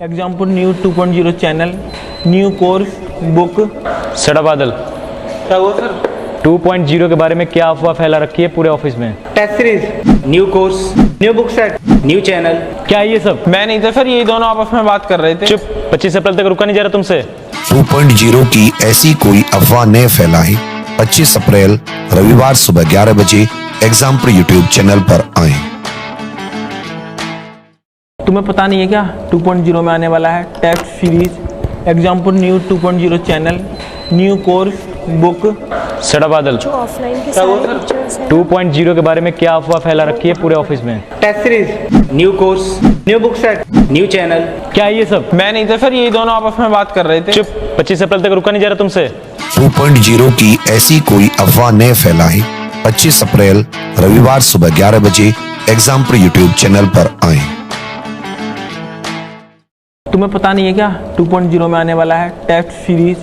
Example new 2.0 channel, new course book. सड़ा बादल, क्या हुआ सर? 2.0 के बारे में क्या अफवाह फैला रखी है पूरे ऑफिस में? Test series, new course, new book set, new channel. क्या है ये सब? मैं नहीं था सर, ये दोनों आपस में बात कर रहे थे। चुप, 25 अप्रैल तक रुका नहीं जा रहा तुमसे। 2.0 की ऐसी कोई अफवाह ने फैलाई। 25 अप्रैल रविवार सुबह 11 बजे एग्जाम्पल यूट्यूब चैनल पर आए। तुम्हें पता नहीं है क्या 2.0 में आने वाला है test series, example new 2.0 channel, new course book. सड़ा बादल, जो ऑफलाइन के क्या हुआ सारे सर? टीचर्स हैं 2.0 के बारे में क्या अफवाह फैला रखी है पूरे ऑफिस में? Test series, new course, new book set, new channel. क्या है ये सब? मैं नहीं था सर, ये दोनों आपस में बात कर रहे थे। चुप, 25 अप्रैल तक रुका नहीं जा रहा तुमसे। 2.0 की ऐसी कोई अफवाह ने फैलाई। 25 अप्रैल रविवार सुबह 11 बजे एग्जाम्पल यूट्यूब चैनल पर आए। तुम्हें पता नहीं है क्या 2.0 में आने वाला है test series,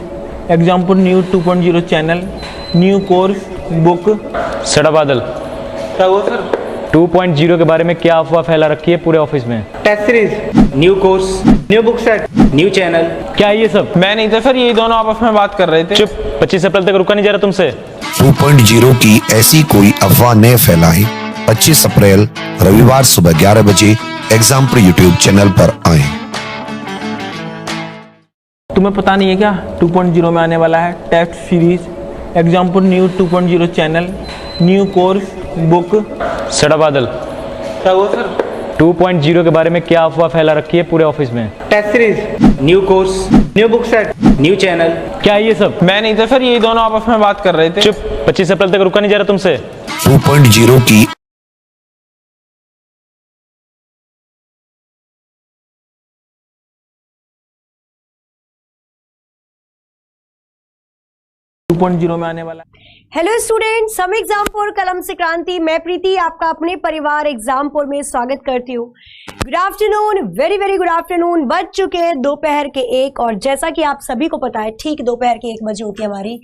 example new 2.0 channel, new course book. सड़ा बादल, क्या हुआ सर? 2.0 के बारे में क्या अफवाह फैला रखी है पूरे ऑफिस में? Test series, new course, new book set, new channel. क्या है ये सब? मैं नहीं था सर, ये दोनों आपस में बात कर रहे थे। चुप, 25 अप्रैल तक रुका नहीं जा रहा तुमसे। 2.0 की ऐसी कोई अफवाह ने फैलाई। 25 अप्रैल रविवार सुबह 11 बजे एग्जाम्पल यूट्यूब चैनल पर आए। तुम्हें पता नहीं है क्या 2.0 में आने वाला है test series, example new 2.0 channel, new course book. सड़ा बादल, क्या हुआ सर? 2.0 के बारे में क्या अफवाह फैला रखी है पूरे ऑफिस में? Test series, new course, new book set, new channel. क्या है ये सब? मैं नहीं था सर, ये दोनों आपस में बात कर रहे थे। चुप, 25 अप्रैल तक रुका नहीं जा रहा तुमसे। 2.0 की 2.0 में आने वाला। हेलो स्टूडेंट्स, हम एग्जामपुर कलम से क्रांति, मैं प्रीति आपका अपने परिवार एग्जामपुर में स्वागत करती हूँ। Good afternoon, very very good afternoon. बज चुके हैं दोपहर के 1 और जैसा कि आप सभी को पता है ठीक दोपहर के 1 बजे होती है हमारी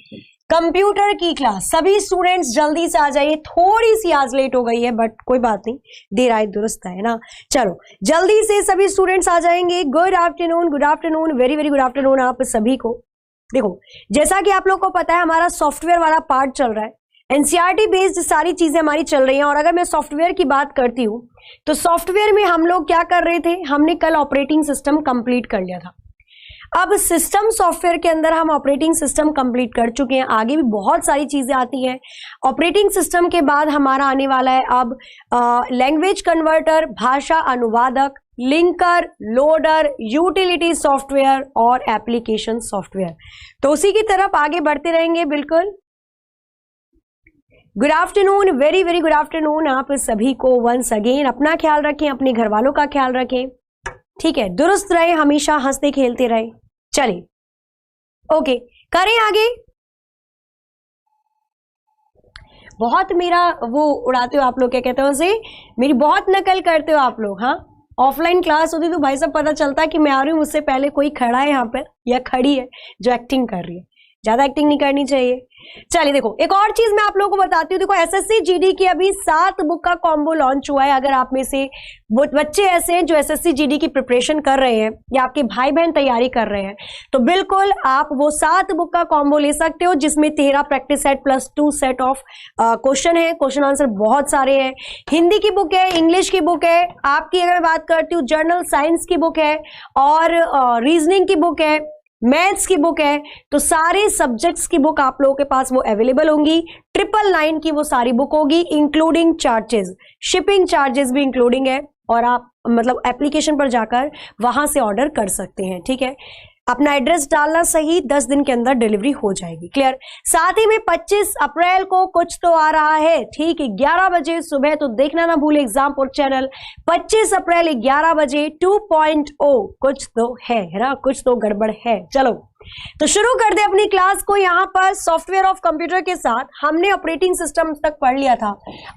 कंप्यूटर की क्लास। सभी स्टूडेंट्स जल्दी से आ जाइए। थोड़ी सी आज लेट हो गई है बट कोई बात नहीं, देर आए दुरुस्त है ना। चलो जल्दी से सभी स्टूडेंट्स आ जाएंगे। Good afternoon, very very good afternoon आप सभी को। देखो जैसा कि आप लोग को पता है हमारा सॉफ्टवेयर वाला पार्ट चल रहा है, एनसीईआरटी बेस्ड सारी चीजें हमारी चल रही हैं। और अगर मैं सॉफ्टवेयर की बात करती हूँ तो सॉफ्टवेयर में हम लोग क्या कर रहे थे, हमने कल ऑपरेटिंग सिस्टम कंप्लीट कर लिया था। अब सिस्टम सॉफ्टवेयर के अंदर हम ऑपरेटिंग सिस्टम कंप्लीट कर चुके हैं। आगे भी बहुत सारी चीजें आती हैं। ऑपरेटिंग सिस्टम के बाद हमारा आने वाला है अब लैंग्वेज कन्वर्टर, भाषा अनुवादक, लिंकर, लोडर, यूटिलिटी सॉफ्टवेयर और एप्लीकेशन सॉफ्टवेयर। तो उसी की तरफ आगे बढ़ते रहेंगे। बिल्कुल good afternoon, very very good afternoon आप सभी को वंस अगेन। अपना ख्याल रखें, अपने घर वालों का ख्याल रखें, ठीक है, दुरुस्त रहे, हमेशा हंसते खेलते रहे। चलिए ओके करें आगे। बहुत मेरा वो उड़ाते हो आप लोग, क्या कहते हो उसे, मेरी बहुत नकल करते हो आप लोग। हाँ, ऑफलाइन क्लास होती तो भाई साहब पता चलता कि मैं आ रही हूँ, मुझसे पहले कोई खड़ा है यहाँ पर या खड़ी है जो एक्टिंग कर रही है। ज्यादा एक्टिंग नहीं करनी चाहिए। चलिए देखो एक और चीज मैं आप लोगों को बताती हूँ। देखो एसएससी जीडी की अभी 7 बुक का कॉम्बो लॉन्च हुआ है। अगर आप में से बच्चे ऐसे हैं जो एसएससी जीडी की प्रिपरेशन कर रहे हैं या आपके भाई बहन तैयारी कर रहे हैं तो बिल्कुल आप वो 7 बुक का कॉम्बो ले सकते हो, जिसमें 13 practice set plus 2 set of question है। क्वेश्चन आंसर बहुत सारे हैं। हिंदी की बुक है, इंग्लिश की बुक है, आपकी अगर मैं बात करती हूँ जर्नल साइंस की बुक है और रीजनिंग की बुक है, मैथ्स की बुक है। तो सारे सब्जेक्ट्स की बुक आप लोगों के पास वो अवेलेबल होंगी। 999 की वो सारी बुक होगी इंक्लूडिंग चार्जेस, शिपिंग चार्जेस भी इंक्लूडिंग है। और आप मतलब एप्लीकेशन पर जाकर वहां से ऑर्डर कर सकते हैं, ठीक है। अपना एड्रेस डालना सही, 10 दिन के अंदर डिलीवरी हो जाएगी। क्लियर। साथ ही में 25 अप्रैल को कुछ तो आ रहा है, ठीक 11 बजे सुबह, तो देखना ना भूले एग्जामपुर चैनल। 25 अप्रैल 11 बजे 2.0 कुछ तो है ना, कुछ तो गड़बड़ है। चलो तो शुरू कर दे अपनी क्लास को। यहाँ पर सॉफ्टवेयर ऑफ कंप्यूटर के साथ हमने ऑपरेटिंग सिस्टम तक पढ़ लिया था।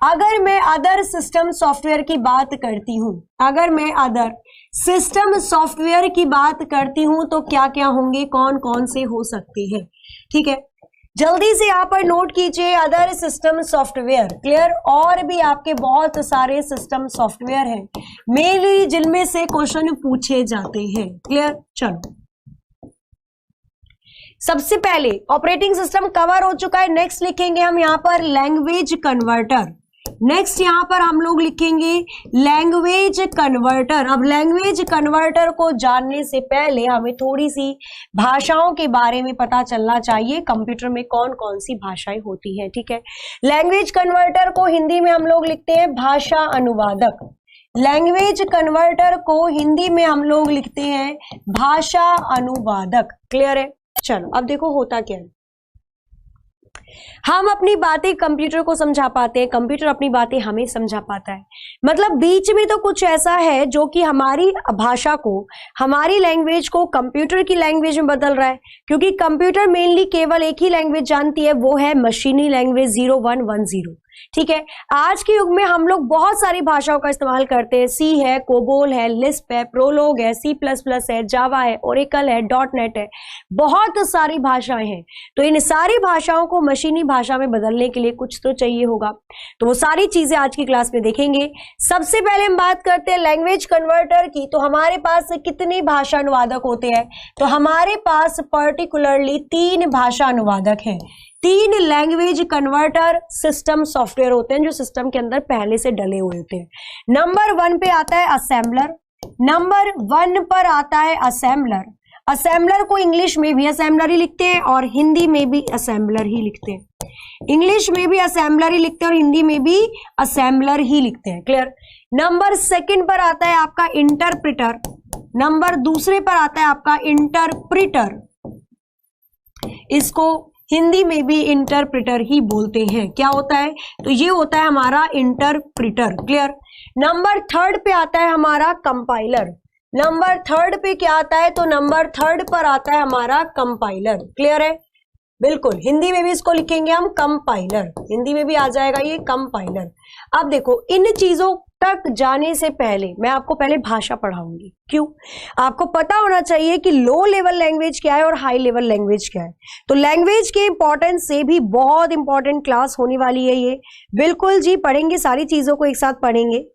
अगर मैं अदर सिस्टम सॉफ्टवेयर की बात करती हूँ, अगर मैं अदर सिस्टम सॉफ्टवेयर की बात करती हूँ तो क्या क्या होंगे, कौन कौन से हो सकते हैं, ठीक है। जल्दी से यहाँ पर नोट कीजिए अदर सिस्टम सॉफ्टवेयर। क्लियर? और भी आपके बहुत सारे सिस्टम सॉफ्टवेयर हैं मेनली जिनमें से क्वेश्चन पूछे जाते हैं। क्लियर? चलो सबसे पहले ऑपरेटिंग सिस्टम कवर हो चुका है। नेक्स्ट लिखेंगे हम यहाँ पर लैंग्वेज कन्वर्टर। नेक्स्ट यहाँ पर हम लोग लिखेंगे लैंग्वेज कन्वर्टर। अब लैंग्वेज कन्वर्टर को जानने से पहले हमें थोड़ी सी भाषाओं के बारे में पता चलना चाहिए, कंप्यूटर में कौन कौन सी भाषाएं होती हैं। ठीक है, लैंग्वेज कन्वर्टर को हिंदी में हम लोग लिखते हैं भाषा अनुवादक। लैंग्वेज कन्वर्टर को हिंदी में हम लोग लिखते हैं भाषा अनुवादक। क्लियर है? चलो अब देखो होता क्या है, हम अपनी बातें कंप्यूटर को समझा पाते हैं, कंप्यूटर अपनी बातें हमें समझा पाता है। मतलब बीच में तो कुछ ऐसा है जो कि हमारी भाषा को, हमारी लैंग्वेज को कंप्यूटर की लैंग्वेज में बदल रहा है, क्योंकि कंप्यूटर मेनली केवल एक ही लैंग्वेज जानती है, वो है मशीनी लैंग्वेज 0110। ठीक है, आज के युग में हम लोग बहुत सारी भाषाओं का इस्तेमाल करते हैं। सी है, कोबोल है, लिस्प है, प्रोलोग है, C++ है, जावा है, ओरेकल है, .NET है, बहुत सारी भाषाएं हैं। तो इन सारी भाषाओं को मशीनी भाषा में बदलने के लिए कुछ तो चाहिए होगा, तो वो सारी चीजें आज की क्लास में देखेंगे। सबसे पहले हम बात करते हैं लैंग्वेज कन्वर्टर की। तो हमारे पास कितने भाषा अनुवादक होते हैं? तो हमारे पास पर्टिकुलरली 3 भाषा अनुवादक हैं। 3 लैंग्वेज कन्वर्टर सिस्टम सॉफ्टवेयर होते हैं जो सिस्टम के अंदर पहले से डले हुए होते हैं। नंबर 1 पे आता है असेंबलर। नंबर 1 पर आता है असेंबलर। असेंबलर को इंग्लिश में भी असेंबलर ही लिखते हैं और हिंदी में भी असेंबलर ही लिखते हैं। इंग्लिश में भी असेंबलर ही लिखते हैं और हिंदी में भी असेंबलर ही लिखते हैं। क्लियर? नंबर 2 पर आता है आपका इंटरप्रिटर। नंबर 2 पर आता है आपका इंटरप्रिटर। इसको हिंदी में भी इंटरप्रिटर ही बोलते हैं। क्या होता है? तो ये होता है हमारा इंटरप्रिटर। क्लियर? नंबर 3 पे आता है हमारा कंपाइलर। नंबर 3 पे क्या आता है? तो नंबर 3 पर आता है हमारा कंपाइलर। क्लियर है? बिल्कुल, हिंदी में भी इसको लिखेंगे हम कंपाइलर, हिंदी में भी आ जाएगा ये कंपाइलर। अब देखो, इन चीजों तक जाने से पहले मैं आपको पहले भाषा पढ़ाऊंगी। क्यों? आपको पता होना चाहिए कि लो लेवल लैंग्वेज क्या है और हाई लेवल लैंग्वेज क्या है। तो लैंग्वेज के इंपॉर्टेंस से भी बहुत इंपॉर्टेंट क्लास होने वाली है ये। बिल्कुल जी, पढ़ेंगे, सारी चीजों को एक साथ पढ़ेंगे,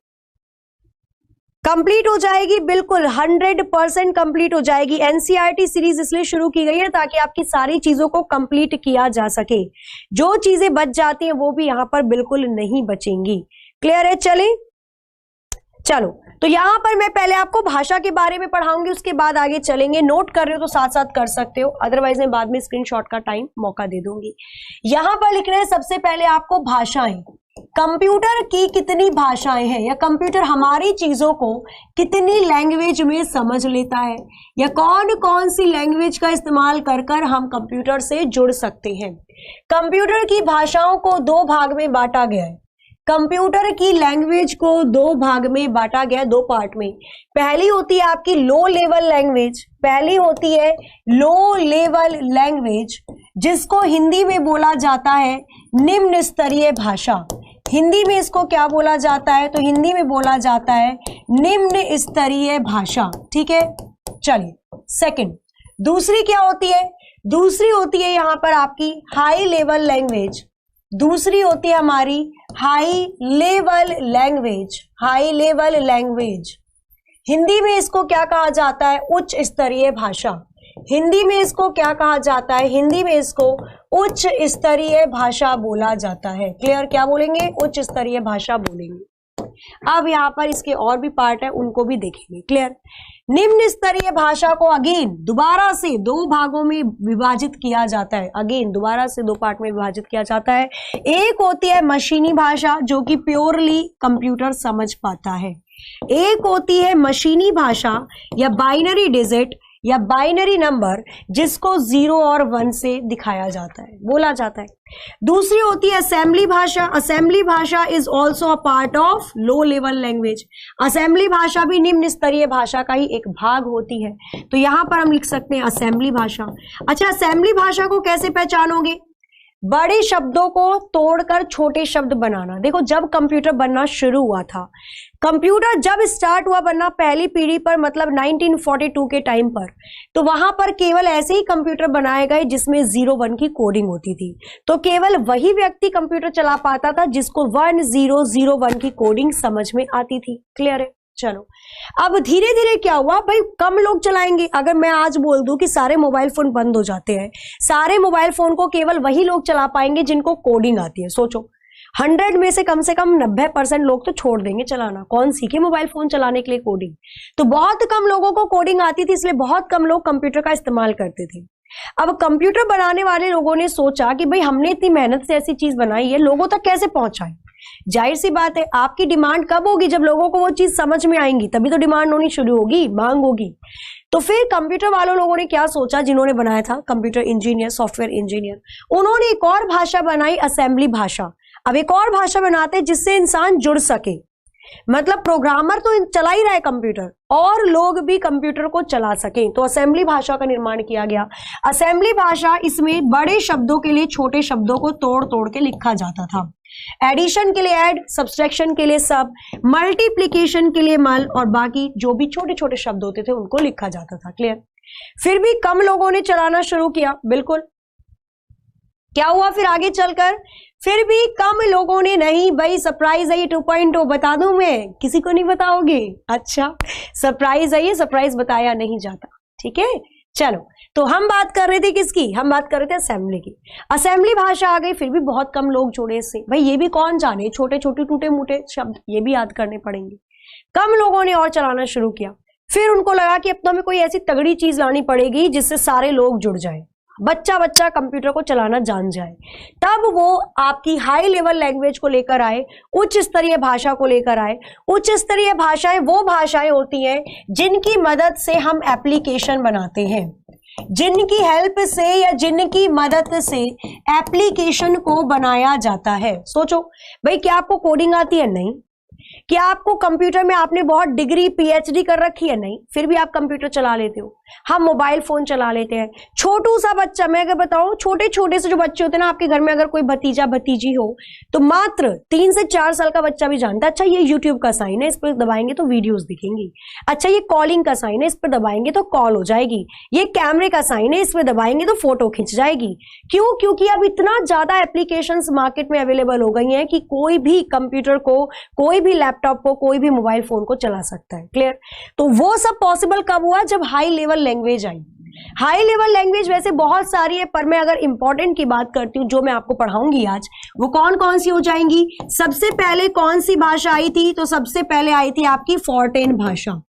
कंप्लीट हो जाएगी, बिल्कुल 100% कंप्लीट हो जाएगी। एनसीईआरटी सीरीज इसलिए शुरू की गई है ताकि आपकी सारी चीजों को कंप्लीट किया जा सके। जो चीजें बच जाती हैं वो भी यहां पर बिल्कुल नहीं बचेंगी। क्लियर है? चलो, तो यहां पर मैं पहले आपको भाषा के बारे में पढ़ाऊंगी, उसके बाद आगे चलेंगे। नोट कर रहे हो तो साथ साथ कर सकते हो, अदरवाइज मैं बाद में स्क्रीनशॉट का टाइम मौका दे दूंगी। यहां पर लिखना है सबसे पहले आपको भाषाएं। कंप्यूटर की कितनी भाषाएं हैं, या कंप्यूटर हमारी चीजों को कितनी लैंग्वेज में समझ लेता है, या कौन कौन सी लैंग्वेज का इस्तेमाल कर कर हम कंप्यूटर से जुड़ सकते हैं। कंप्यूटर की भाषाओं को 2 भाग में बांटा गया है। कंप्यूटर की लैंग्वेज को 2 भाग में बांटा गया है, 2 पार्ट में। पहली होती है आपकी लो लेवल लैंग्वेज। पहली होती है लो लेवल लैंग्वेज, जिसको हिंदी में बोला जाता है निम्न स्तरीय भाषा। हिंदी में इसको क्या बोला जाता है? तो हिंदी में बोला जाता है निम्न स्तरीय भाषा। ठीक है, चलिए। सेकंड, दूसरी क्या होती है? दूसरी होती है यहां पर आपकी हाई लेवल लैंग्वेज। दूसरी होती है हमारी high level language. High level language, Hindi में इसको क्या कहा जाता है? उच्च स्तरीय भाषा। हिंदी में इसको क्या कहा जाता है? हिंदी में इसको उच्च स्तरीय भाषा बोला जाता है। क्लियर? क्या बोलेंगे? उच्च स्तरीय भाषा बोलेंगे। अब यहाँ पर इसके और भी पार्ट है, उनको भी देखेंगे। क्लियर? निम्न स्तरीय भाषा को अगेन दोबारा से 2 भागों में विभाजित किया जाता है। अगेन दोबारा से 2 पार्ट में विभाजित किया जाता है। एक होती है मशीनी भाषा, जो कि प्योरली कंप्यूटर समझ पाता है। एक होती है मशीनी भाषा या बाइनरी डिजिट या बाइनरी नंबर, जिसको 0 और 1 से दिखाया जाता है, बोला जाता है। दूसरी होती है असेंबली भाषा। असेंबली भाषा is also a part of low level language. Assembly भाषा भी निम्न स्तरीय भाषा का ही एक भाग होती है। तो यहां पर हम लिख सकते हैं असेंबली भाषा। अच्छा, असेंबली भाषा को कैसे पहचानोगे? बड़े शब्दों को तोड़कर छोटे शब्द बनाना। देखो जब कंप्यूटर बनना शुरू हुआ था, कंप्यूटर जब स्टार्ट हुआ बनना पहली पीढ़ी पर, मतलब 1942 के टाइम पर, तो वहां पर केवल ऐसे ही कंप्यूटर बनाए गए जिसमें 01 की कोडिंग होती थी। तो केवल वही व्यक्ति कंप्यूटर चला पाता था जिसको 1001 की कोडिंग समझ में आती थी। क्लियर है? चलो अब धीरे धीरे क्या हुआ भाई, कम लोग चलाएंगे। अगर मैं आज बोल दूं कि सारे मोबाइल फोन बंद हो जाते हैं, सारे मोबाइल फोन को केवल वही लोग चला पाएंगे जिनको कोडिंग आती है। सोचो 100 में से कम 90% लोग तो छोड़ देंगे चलाना। कौन सीखे मोबाइल फोन चलाने के लिए कोडिंग? तो बहुत कम लोगों को कोडिंग आती थी, इसलिए बहुत कम लोग कंप्यूटर का इस्तेमाल करते थे। अब कंप्यूटर बनाने वाले लोगों ने सोचा कि भाई हमने इतनी मेहनत से ऐसी चीज बनाई है, लोगों तक कैसे पहुंचाएं। जाहिर सी बात है, आपकी डिमांड कब होगी? जब लोगों को वो चीज समझ में आएंगी, तभी तो डिमांड होनी शुरू होगी, मांग होगी। तो फिर कंप्यूटर वालों लोगों ने क्या सोचा, जिन्होंने बनाया था, कंप्यूटर इंजीनियर, सॉफ्टवेयर इंजीनियर, उन्होंने एक और भाषा बनाई, असेंबली भाषा। अब एक और भाषा बनाते हैं जिससे इंसान जुड़ सके। मतलब प्रोग्रामर तो चला ही रहा है कंप्यूटर, और लोग भी कंप्यूटर को चला सकें, तो असेंबली भाषा का निर्माण किया गया। असेंबली भाषा, इसमें बड़े शब्दों के लिए छोटे शब्दों को तोड़ तोड़ के लिखा जाता था। एडिशन के लिए ऐड, सब्सट्रैक्शन के लिए सब, मल्टीप्लिकेशन के लिए मल, और बाकी जो भी छोटे छोटे शब्द होते थे उनको लिखा जाता था। क्लियर? फिर भी कम लोगों ने चलाना शुरू किया। बिल्कुल। क्या हुआ फिर आगे चलकर? फिर भी कम लोगों ने, नहीं भाई सरप्राइज है ये 2.0, बता दूं मैं? किसी को नहीं बताओगे? अच्छा सरप्राइज है ये, सरप्राइज बताया नहीं जाता। ठीक है, चलो तो हम बात कर रहे थे किसकी? हम बात कर रहे थे असेंबली की। असेंबली भाषा आ गई, फिर भी बहुत कम लोग जुड़े इससे। भाई ये भी कौन जाने, छोटे छोटे टूटे मूटे शब्द ये भी याद करने पड़ेंगे। कम लोगों ने और चलाना शुरू किया। फिर उनको लगा कि अब तो हमें कोई ऐसी तगड़ी चीज लानी पड़ेगी जिससे सारे लोग जुड़ जाए, बच्चा बच्चा कंप्यूटर को चलाना जान जाए। तब वो आपकी हाई लेवल लैंग्वेज को लेकर आए, उच्च स्तरीय भाषा को लेकर आए। उच्च स्तरीय भाषाएं वो भाषाएं होती हैं जिनकी मदद से हम एप्लीकेशन बनाते हैं, जिनकी हेल्प से या जिनकी मदद से एप्लीकेशन को बनाया जाता है। सोचो भाई, क्या आपको कोडिंग आती है? नहीं। क्या आपको कंप्यूटर में आपने बहुत डिग्री पीएचडी कर रखी है? नहीं। फिर भी आप कंप्यूटर चला लेते हो। हम मोबाइल फोन चला लेते हैं। छोटू सा बच्चा, मैं अगर बताऊं, छोटे छोटे से जो बच्चे होते हैं ना, आपके घर में अगर कोई भतीजा भतीजी हो तो मात्र 3 से 4 साल का बच्चा भी जानता है, अच्छा ये यूट्यूब का साइन है, इस पर दबाएंगे तो वीडियोस दिखेंगी। अच्छा ये कॉलिंग का साइन है, इस पर दबाएंगे तो कॉल हो जाएगी। ये कैमरे का साइन है, इस पर दबाएंगे तो फोटो खिंच जाएगी। क्यों? क्योंकि अब इतना ज्यादा एप्लीकेशंस मार्केट में अवेलेबल हो गई हैं कि कोई भी कंप्यूटर को, कोई भी लैपटॉप को, कोई भी मोबाइल फोन को चला सकता है। क्लियर? तो वो सब पॉसिबल कब हुआ? जब high level language I. High level language वैसे बहुत सारी है, पर मैं अगर इंपॉर्टेंट की बात करती हूं, जो मैं आपको पढ़ाऊंगी आज, वो कौन कौन सी हो जाएंगी। सबसे पहले कौन सी भाषा आई थी? तो सबसे पहले आई थी आपकी फोर्टेन भाषा।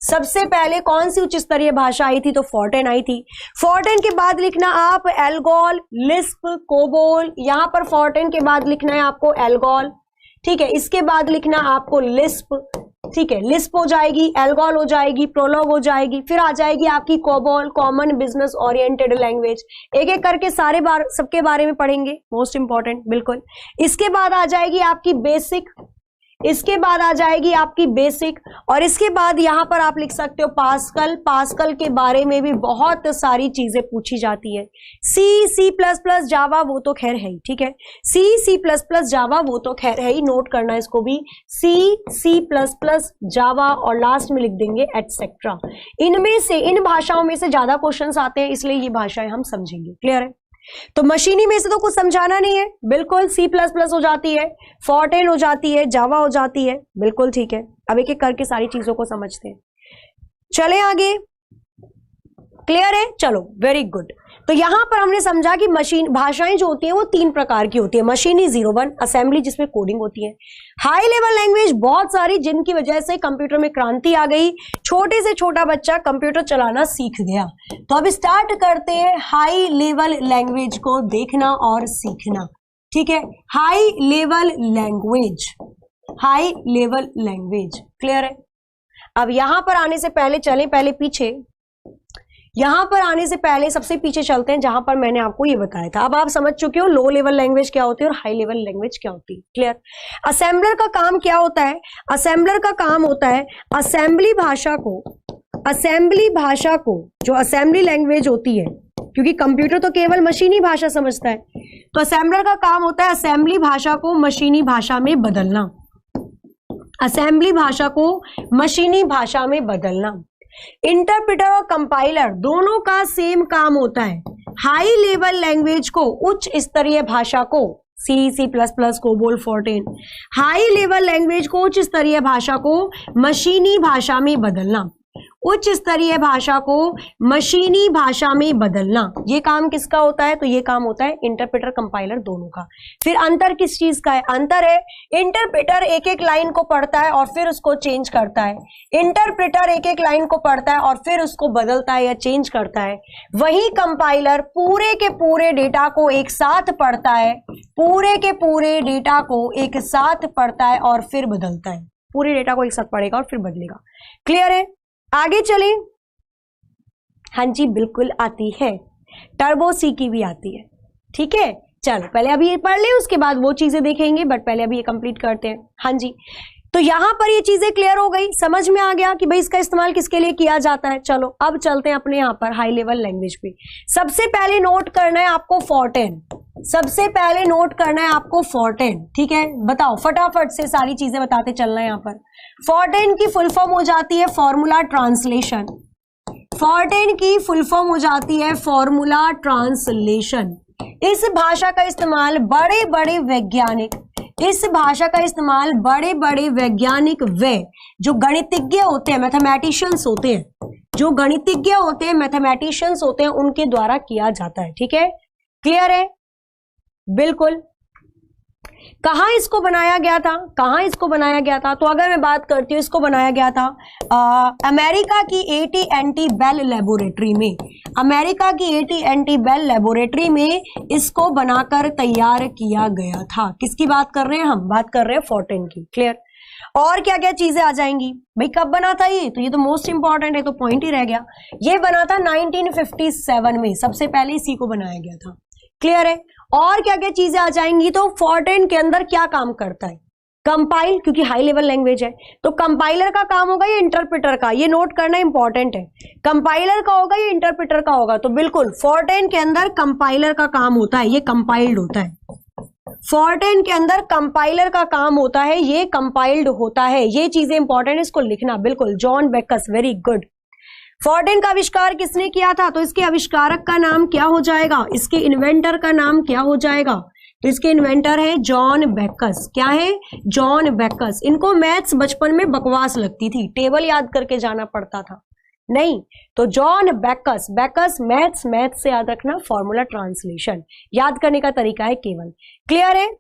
सबसे पहले कौन सी उच्च स्तरीय भाषा आई थी? तो फोर्टेन आई थी। फोर्टेन के बाद लिखना आप एल्गोल, लिस्प, कोबोल। यहां पर फोर्टेन के बाद लिखना है आपको एल्गोल, ठीक है। इसके बाद लिखना आपको लिस्प, ठीक है। लिस्प हो जाएगी, एल्गोल हो जाएगी, प्रोलॉग हो जाएगी, फिर आ जाएगी आपकी COBOL, common business oriented language. एक एक करके सबके बारे में पढ़ेंगे, मोस्ट इंपॉर्टेंट, बिल्कुल। इसके बाद आ जाएगी आपकी बेसिक, इसके बाद आ जाएगी आपकी बेसिक, और इसके बाद यहां पर आप लिख सकते हो पास्कल। पास्कल के बारे में भी बहुत सारी चीजें पूछी जाती है। सी प्लस प्लस जावा वो तो खैर है ही, ठीक है। सी प्लस प्लस जावा वो तो खैर है ही, नोट करना इसको भी। सी प्लस प्लस जावा, और लास्ट में लिख देंगे एटसेट्रा। इनमें से, इन भाषाओं में से ज्यादा क्वेश्चंस आते हैं, इसलिए ये भाषाएं हम समझेंगे। क्लियर है? तो मशीनी में से तो कुछ समझाना नहीं है, बिल्कुल। सी प्लस प्लस हो जाती है, फोर्टेन हो जाती है, जावा हो जाती है, बिल्कुल ठीक है। अब एक एक करके सारी चीजों को समझते हैं, चले आगे। क्लियर है? चलो वेरी गुड। तो यहां पर हमने समझा कि मशीन भाषाएं जो होती हैं वो 3 प्रकार की होती है। मशीनी 01, असेंबली जिसमें कोडिंग होती है, हाई लेवल लैंग्वेज बहुत सारी, जिनकी वजह से कंप्यूटर में क्रांति आ गई, छोटे से छोटा बच्चा कंप्यूटर चलाना सीख गया। तो अब स्टार्ट करते हैं हाई लेवल लैंग्वेज को देखना और सीखना, ठीक है। High level language, high level language, clear है? अब यहां पर आने से पहले चलें, पहले पीछे, यहां पर आने से पहले सबसे पीछे चलते हैं जहां पर मैंने आपको ये बताया था। अब आप समझ चुके हो लो लेवल लैंग्वेज क्या होती है और हाई लेवल लैंग्वेज क्या होती है। क्लियर? असेंबलर का काम क्या होता है? असेंबलर का काम होता है असेंबली भाषा को, जो असेंबली लैंग्वेज होती है क्योंकि कंप्यूटर तो केवल मशीनी भाषा समझता है। तो असेंबलर का काम होता है असेंबली भाषा को मशीनी भाषा में बदलना, असेंबली भाषा को मशीनी भाषा में बदलना। इंटरप्रेटर और कंपाइलर दोनों का सेम काम होता है, हाई लेवल लैंग्वेज को, उच्च स्तरीय भाषा को, C, C plus plus, COBOL, FORTRAN, high level language को, उच्च स्तरीय भाषा को मशीनी भाषा में बदलना, उच्च स्तरीय भाषा को मशीनी भाषा में बदलना। ये काम किसका होता है? तो ये काम होता है इंटरप्रेटर कंपाइलर दोनों का। फिर अंतर किस चीज का है? अंतर है इंटरप्रेटर एक एक लाइन को पढ़ता है और फिर उसको चेंज करता है, इंटरप्रेटर एक एक लाइन को पढ़ता है और फिर उसको बदलता है या चेंज करता है। वही कंपाइलर पूरे के पूरे डेटा को एक साथ पढ़ता है, पूरे के पूरे डेटा को एक साथ पढ़ता है और फिर बदलता है, पूरे डेटा को एक साथ पढ़ेगा और फिर बदलेगा। क्लियर है? आगे चले। हाँ जी बिल्कुल आती है, टर्बो सी की भी आती है। ठीक है, चलो पहले अभी ये पढ़ ले, उसके बाद वो चीजें देखेंगे, बट पहले अभी ये कंप्लीट करते हैं। हाँ जी, तो यहां पर ये चीजें क्लियर हो गई, समझ में आ गया कि भाई इसका इस्तेमाल किसके लिए किया जाता है। चलो अब चलते हैं अपने यहाँ पर हाई लेवल लैंग्वेज पे। सबसे पहले नोट करना है आपको फोर्टेन, सबसे पहले नोट करना है आपको फोर्टेन। ठीक है, बताओ फटाफट से सारी चीजें बताते चलना है यहाँ पर। फोर्टेन की फुल फॉर्म हो जाती है फॉर्मूला ट्रांसलेशन, फोर्टेन की फुल फॉर्म हो जाती है फॉर्मूला ट्रांसलेशन। इस भाषा का इस्तेमाल बड़े बड़े वैज्ञानिक, इस भाषा का इस्तेमाल बड़े बड़े वैज्ञानिक वे जो गणितज्ञ होते हैं, मैथमेटिशियंस होते हैं, जो गणितज्ञ होते हैं, मैथमेटिशियंस होते हैं, उनके द्वारा किया जाता है। ठीक है, क्लियर है? बिल्कुल। कहां इसको बनाया गया था? कहां इसको बनाया गया था? तो अगर मैं बात करती हूँ, इसको बनाया गया था अमेरिका की AT&T बेल लेबोरेटरी में, अमेरिका की AT&T बेल लेबोरेटरी में इसको बनाकर तैयार किया गया था। किसकी बात कर रहे हैं हम? बात कर रहे हैं फोर्टेन की। क्लियर? और क्या क्या चीजें आ जाएंगी भाई? कब बना था ये? तो ये तो मोस्ट इंपॉर्टेंट है, तो पॉइंट ही रह गया। ये बना था 1957 में, सबसे पहले इसी को बनाया गया था। क्लियर है? और क्या क्या चीजें आ जाएंगी? तो फोर्टेन के अंदर क्या काम करता है? कंपाइल, क्योंकि हाई लेवल लैंग्वेज है तो कंपाइलर का काम होगा या इंटरप्रेटर का? ये नोट करना इंपॉर्टेंट है, कंपाइलर का होगा या इंटरप्रेटर का होगा? तो बिल्कुल फोर्टेन के अंदर कंपाइलर का काम होता है, ये कंपाइल्ड होता है। फोर्टेन के अंदर कंपाइलर का काम होता है, ये कंपाइल्ड होता है। ये चीजें इंपॉर्टेंट है, इसको लिखना। बिल्कुल, जॉन बेकस, वेरी गुड। फोर्टेन का आविष्कार किसने किया था? तो इसके आविष्कारक का नाम क्या हो जाएगा? इसके इन्वेंटर का नाम क्या हो जाएगा? तो इसके इन्वेंटर है जॉन बेकस। क्या है? जॉन बेकस। इनको मैथ्स बचपन में बकवास लगती थी, टेबल याद करके जाना पड़ता था, नहीं। तो जॉन बेकस, बेकस मैथ्स, मैथ्स से याद रखना, फॉर्मूला ट्रांसलेशन याद करने का तरीका है केवल। क्लियर है?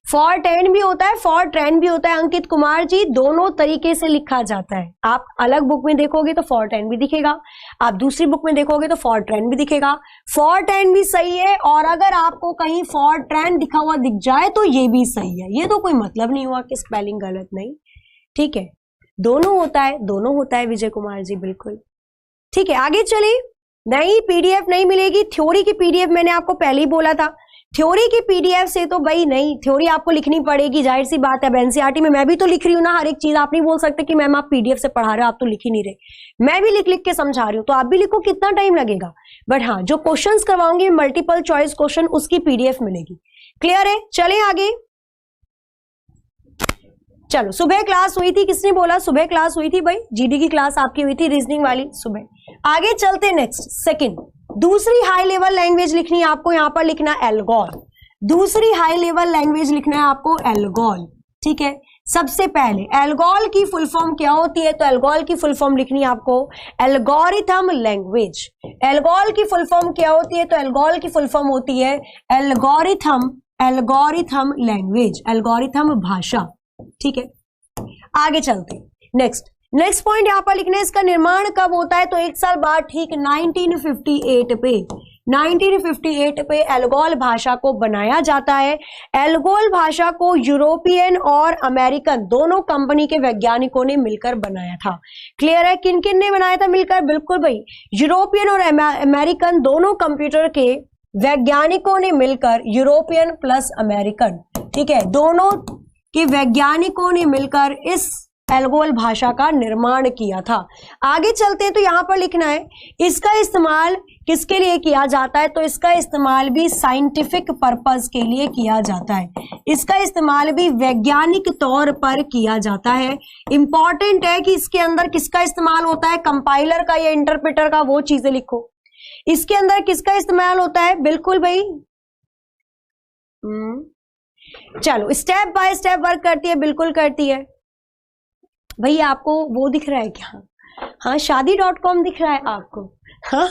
फोर्टेन भी होता है, फोर्ट्रेन भी होता है अंकित कुमार जी, दोनों तरीके से लिखा जाता है। आप अलग बुक में देखोगे तो फोर्टेन भी दिखेगा, आप दूसरी बुक में देखोगे तो फोर्ट्रेन भी दिखेगा। फोर्टेन भी सही है, और अगर आपको कहीं फोर्ट्रेन दिखा हुआ दिख जाए तो ये भी सही है। ये तो कोई मतलब नहीं हुआ कि स्पेलिंग गलत नहीं। ठीक है, दोनों होता है, दोनों होता है विजय कुमार जी, बिल्कुल। ठीक है, आगे चले। नहीं, पीडीएफ नहीं मिलेगी। थ्योरी की पीडीएफ मैंने आपको पहले ही बोला था, थ्योरी की पीडीएफ से तो भाई नहीं, थ्योरी आपको लिखनी पड़ेगी, जाहिर सी बात है। अब एनसीईआरटी में मैं भी तो लिख रही हूँ ना हर एक चीज, आप नहीं बोल सकते कि मैम आप पीडीएफ से पढ़ा रहे हो, आप तो लिख ही नहीं रहे। मैं भी लिख लिख के समझा रही हूँ, तो आप भी लिखो, कितना टाइम लगेगा। बट हाँ, जो क्वेश्चंस करवाऊंगी मल्टीपल चॉइस क्वेश्चन, उसकी पीडीएफ मिलेगी। क्लियर है? चले आगे। चलो, सुबह क्लास हुई थी, किसने बोला सुबह क्लास हुई थी? भाई जीडी की क्लास आपकी हुई थी, रीजनिंग वाली, सुबह। आगे चलते नेक्स्ट, सेकंड। दूसरी हाई लेवल लैंग्वेज लिखनी है आपको, यहां पर लिखना एल्गोल। दूसरी हाई लेवल लैंग्वेज लिखना है आपको एल्गोल। ठीक है, सबसे पहले एल्गोल की फुल फॉर्म क्या होती है? तो एल्गोल की फुल फॉर्म लिखनी है आपको एल्गोरिथम लैंग्वेज। एल्गोल की फुल फॉर्म क्या होती है? तो एल्गोल की फुल फॉर्म होती है एल्गोरिथम, एल्गोरिथम लैंग्वेज, एल्गोरिथम भाषा। ठीक है, आगे चलते नेक्स्ट। नेक्स्ट पॉइंट यहां पर लिखना है, इसका निर्माण कब होता है? तो एक साल बाद, ठीक 1958 पे, 1958 पे एल्गोल भाषा को बनाया जाता है। एल्गोल भाषा को यूरोपियन और अमेरिकन दोनों कंपनी के वैज्ञानिकों ने मिलकर बनाया था। क्लियर है? किन किन ने बनाया था मिलकर? बिल्कुल भाई, यूरोपियन और अमेरिकन दोनों कंप्यूटर के वैज्ञानिकों ने मिलकर, यूरोपियन प्लस अमेरिकन, ठीक है, दोनों के वैज्ञानिकों ने मिलकर इस एल्गोल भाषा का निर्माण किया था। आगे चलते हैं, तो यहां पर लिखना है इसका इस्तेमाल किसके लिए किया जाता है? तो इसका इस्तेमाल भी साइंटिफिक पर्पस के लिए किया जाता है, इसका इस्तेमाल भी वैज्ञानिक तौर पर किया जाता है। इंपॉर्टेंट है कि इसके अंदर किसका इस्तेमाल होता है, कंपाइलर का या इंटरप्रेटर का, वो चीजें लिखो। इसके अंदर किसका इस्तेमाल होता है? बिल्कुल भाई, चलो स्टेप बाय स्टेप वर्क करती है, बिल्कुल करती है। भैया आपको वो दिख रहा है क्या? हाँ, शादी.com दिख रहा है आपको? हाँ,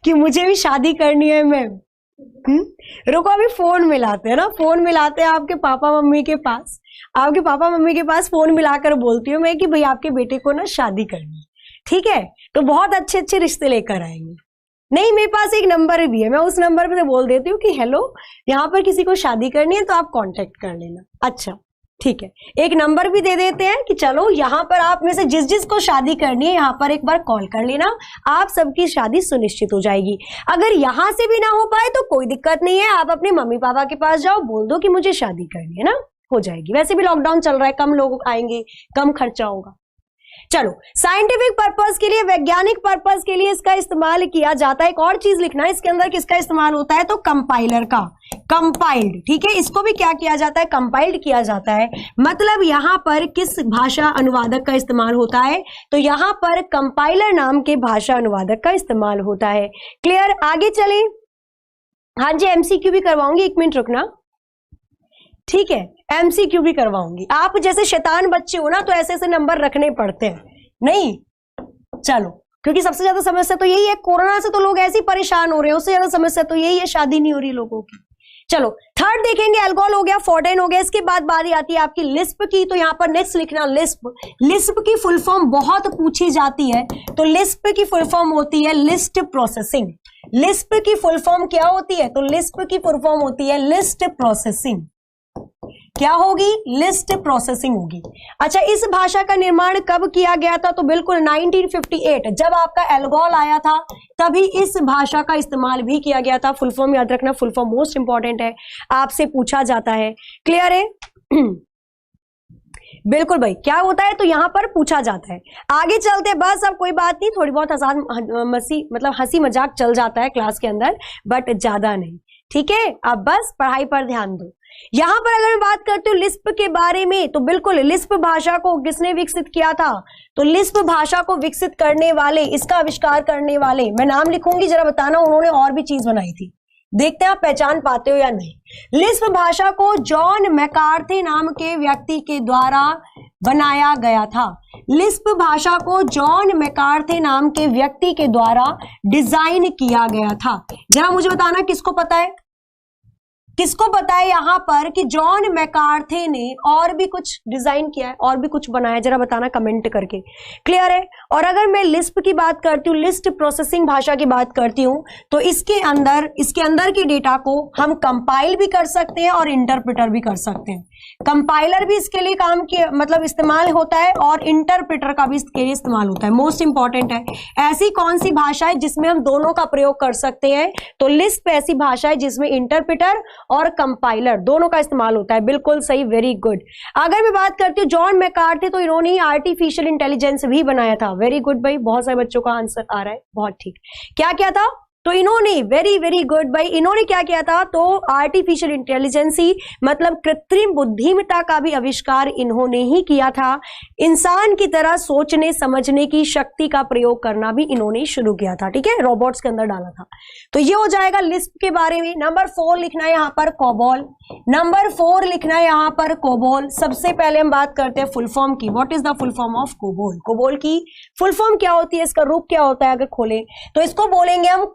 कि मुझे भी शादी करनी है मैम। रुको, अभी फोन मिलाते हैं ना, फोन मिलाते हैं आपके पापा मम्मी के पास। आपके पापा मम्मी के पास फोन मिलाकर बोलती हूँ मैं कि भाई आपके बेटे को ना शादी करनी है, ठीक है? तो बहुत अच्छे अच्छे रिश्ते लेकर आएंगे। नहीं, मेरे पास एक नंबर भी है, मैं उस नंबर पे बोल देती हूँ कि हेलो, यहाँ पर किसी को शादी करनी है तो आप कांटेक्ट कर लेना। अच्छा ठीक है, एक नंबर भी दे देते हैं कि चलो यहाँ पर आप में से जिस जिस को शादी करनी है यहाँ पर एक बार कॉल कर लेना, आप सबकी शादी सुनिश्चित हो जाएगी। अगर यहाँ से भी ना हो पाए तो कोई दिक्कत नहीं है, आप अपने मम्मी पापा के पास जाओ, बोल दो कि मुझे शादी करनी है ना, हो जाएगी। वैसे भी लॉकडाउन चल रहा है, कम लोग आएंगे, कम खर्चा होगा। चलो, साइंटिफिक पर्पस के लिए, वैज्ञानिक पर्पस के लिए इसका इस्तेमाल किया जाता है। एक और चीज लिखना है, इसके अंदर किसका इस्तेमाल होता है? तो कंपाइलर का, कंपाइल्ड, ठीक है? इसको भी क्या किया जाता है? कंपाइल्ड किया जाता है। मतलब यहां पर किस भाषा अनुवादक का इस्तेमाल होता है? तो यहां पर कंपाइलर नाम के भाषा अनुवादक का इस्तेमाल होता है। क्लियर? आगे चले। हाँ जी, एमसीक्यू भी करवाऊंगी, 1 मिनट रुकना, ठीक है? एमसीक्यू भी करवाऊंगी। आप जैसे शैतान बच्चे हो ना, तो ऐसे ऐसे नंबर रखने पड़ते हैं। नहीं, चलो, क्योंकि सबसे ज्यादा समस्या तो यही है, कोरोना से तो लोग ऐसे ही परेशान हो रहे हैं, उससे ज्यादा समस्या तो यही है, शादी नहीं हो रही लोगों की। चलो, थर्ड देखेंगे, अल्कोहल हो गया, फोर्टेन हो गया। इसके बाद बारी आती है आपकी लिस्प की। तो यहाँ पर नेक्स्ट लिखना लिस्प। लिस्प की फुल फॉर्म बहुत पूछी जाती है, तो लिस्प की फुल फॉर्म होती है लिस्ट प्रोसेसिंग। लिस्प की फुल फॉर्म क्या होती है? तो लिस्प की फुल फॉर्म होती है लिस्ट प्रोसेसिंग। क्या होगी? लिस्ट प्रोसेसिंग होगी। अच्छा, इस भाषा का निर्माण कब किया गया था? तो बिल्कुल 1958, जब आपका अल्कोहल आया था तभी इस भाषा का इस्तेमाल भी किया गया था। फुल फॉर्म याद रखना, फुल फॉर्म मोस्ट इंपॉर्टेंट है, आपसे पूछा जाता है। क्लियर है? बिल्कुल भाई, क्या होता है? तो यहां पर पूछा जाता है। आगे चलते हैं, बस अब कोई बात नहीं, थोड़ी बहुत हंसी मजाक चल जाता है क्लास के अंदर, बट ज्यादा नहीं, ठीक है? अब बस पढ़ाई पर ध्यान दो। यहां पर अगर मैं बात करती हूँ लिस्प के बारे में, तो बिल्कुल लिस्प भाषा को किसने विकसित किया था? तो लिस्प भाषा को विकसित करने वाले, इसका आविष्कार करने वाले, मैं नाम लिखूंगी, जरा बताना, उन्होंने और भी चीज बनाई थी, देखते हैं आप पहचान पाते हो या नहीं। लिस्प भाषा को जॉन मैकार्थी नाम के व्यक्ति के द्वारा बनाया गया था। लिस्प भाषा को जॉन मैकार्थी नाम के व्यक्ति के द्वारा डिजाइन किया गया था। जरा मुझे बताना, किसको पता है? किसको पता है यहां पर कि जॉन मैकार्थी ने और भी कुछ डिजाइन किया है, और भी कुछ बनाया? जरा बताना कमेंट करके। क्लियर है? और अगर मैं लिस्प की बात करती हूँ, लिस्ट प्रोसेसिंग भाषा की बात करती हूँ, तो इसके अंदर के डेटा को हम कंपाइल भी कर सकते हैं और इंटरप्रेटर भी कर सकते हैं। कंपाइलर भी इसके लिए काम किया, मतलब इस्तेमाल होता है, और इंटरप्रेटर का भी इसके लिए इस्तेमाल होता है। मोस्ट इंपॉर्टेंट है, ऐसी कौन सी भाषा है जिसमें हम दोनों का प्रयोग कर सकते हैं? तो लिस्प ऐसी भाषा है जिसमें इंटरप्रेटर और कंपाइलर दोनों का इस्तेमाल होता है। बिल्कुल सही, वेरी गुड। अगर मैं बात करती हूँ जॉन मैकार्थी, तो इन्होंने ही आर्टिफिशियल इंटेलिजेंस भी बनाया था। वेरी गुड भाई, बहुत सारे बच्चों का आंसर आ रहा है, बहुत ठीक। क्या क्या था? तो इन्होंने, वेरी वेरी गुड भाई, इन्होंने क्या किया था? तो आर्टिफिशियल इंटेलिजेंस ही, मतलब कृत्रिम बुद्धिमत्ता का भी आविष्कार इन्होंने ही किया था। इंसान की तरह सोचने समझने की शक्ति का प्रयोग करना भी इन्होंने ही शुरू किया था, ठीक है? रोबोट्स के अंदर डाला था। तो ये हो जाएगा लिस्प के बारे में। नंबर 4 लिखना है यहाँ पर कोबोल। नंबर 4 लिखना है यहाँ पर कोबोल। सबसे पहले हम बात करते हैं फुल फॉर्म की। What is the full form of COBOL? COBOL की फुल फॉर्म क्या होती है, इसका रूप क्या होता है? अगर खोलें तो इसको बोलेंगे हम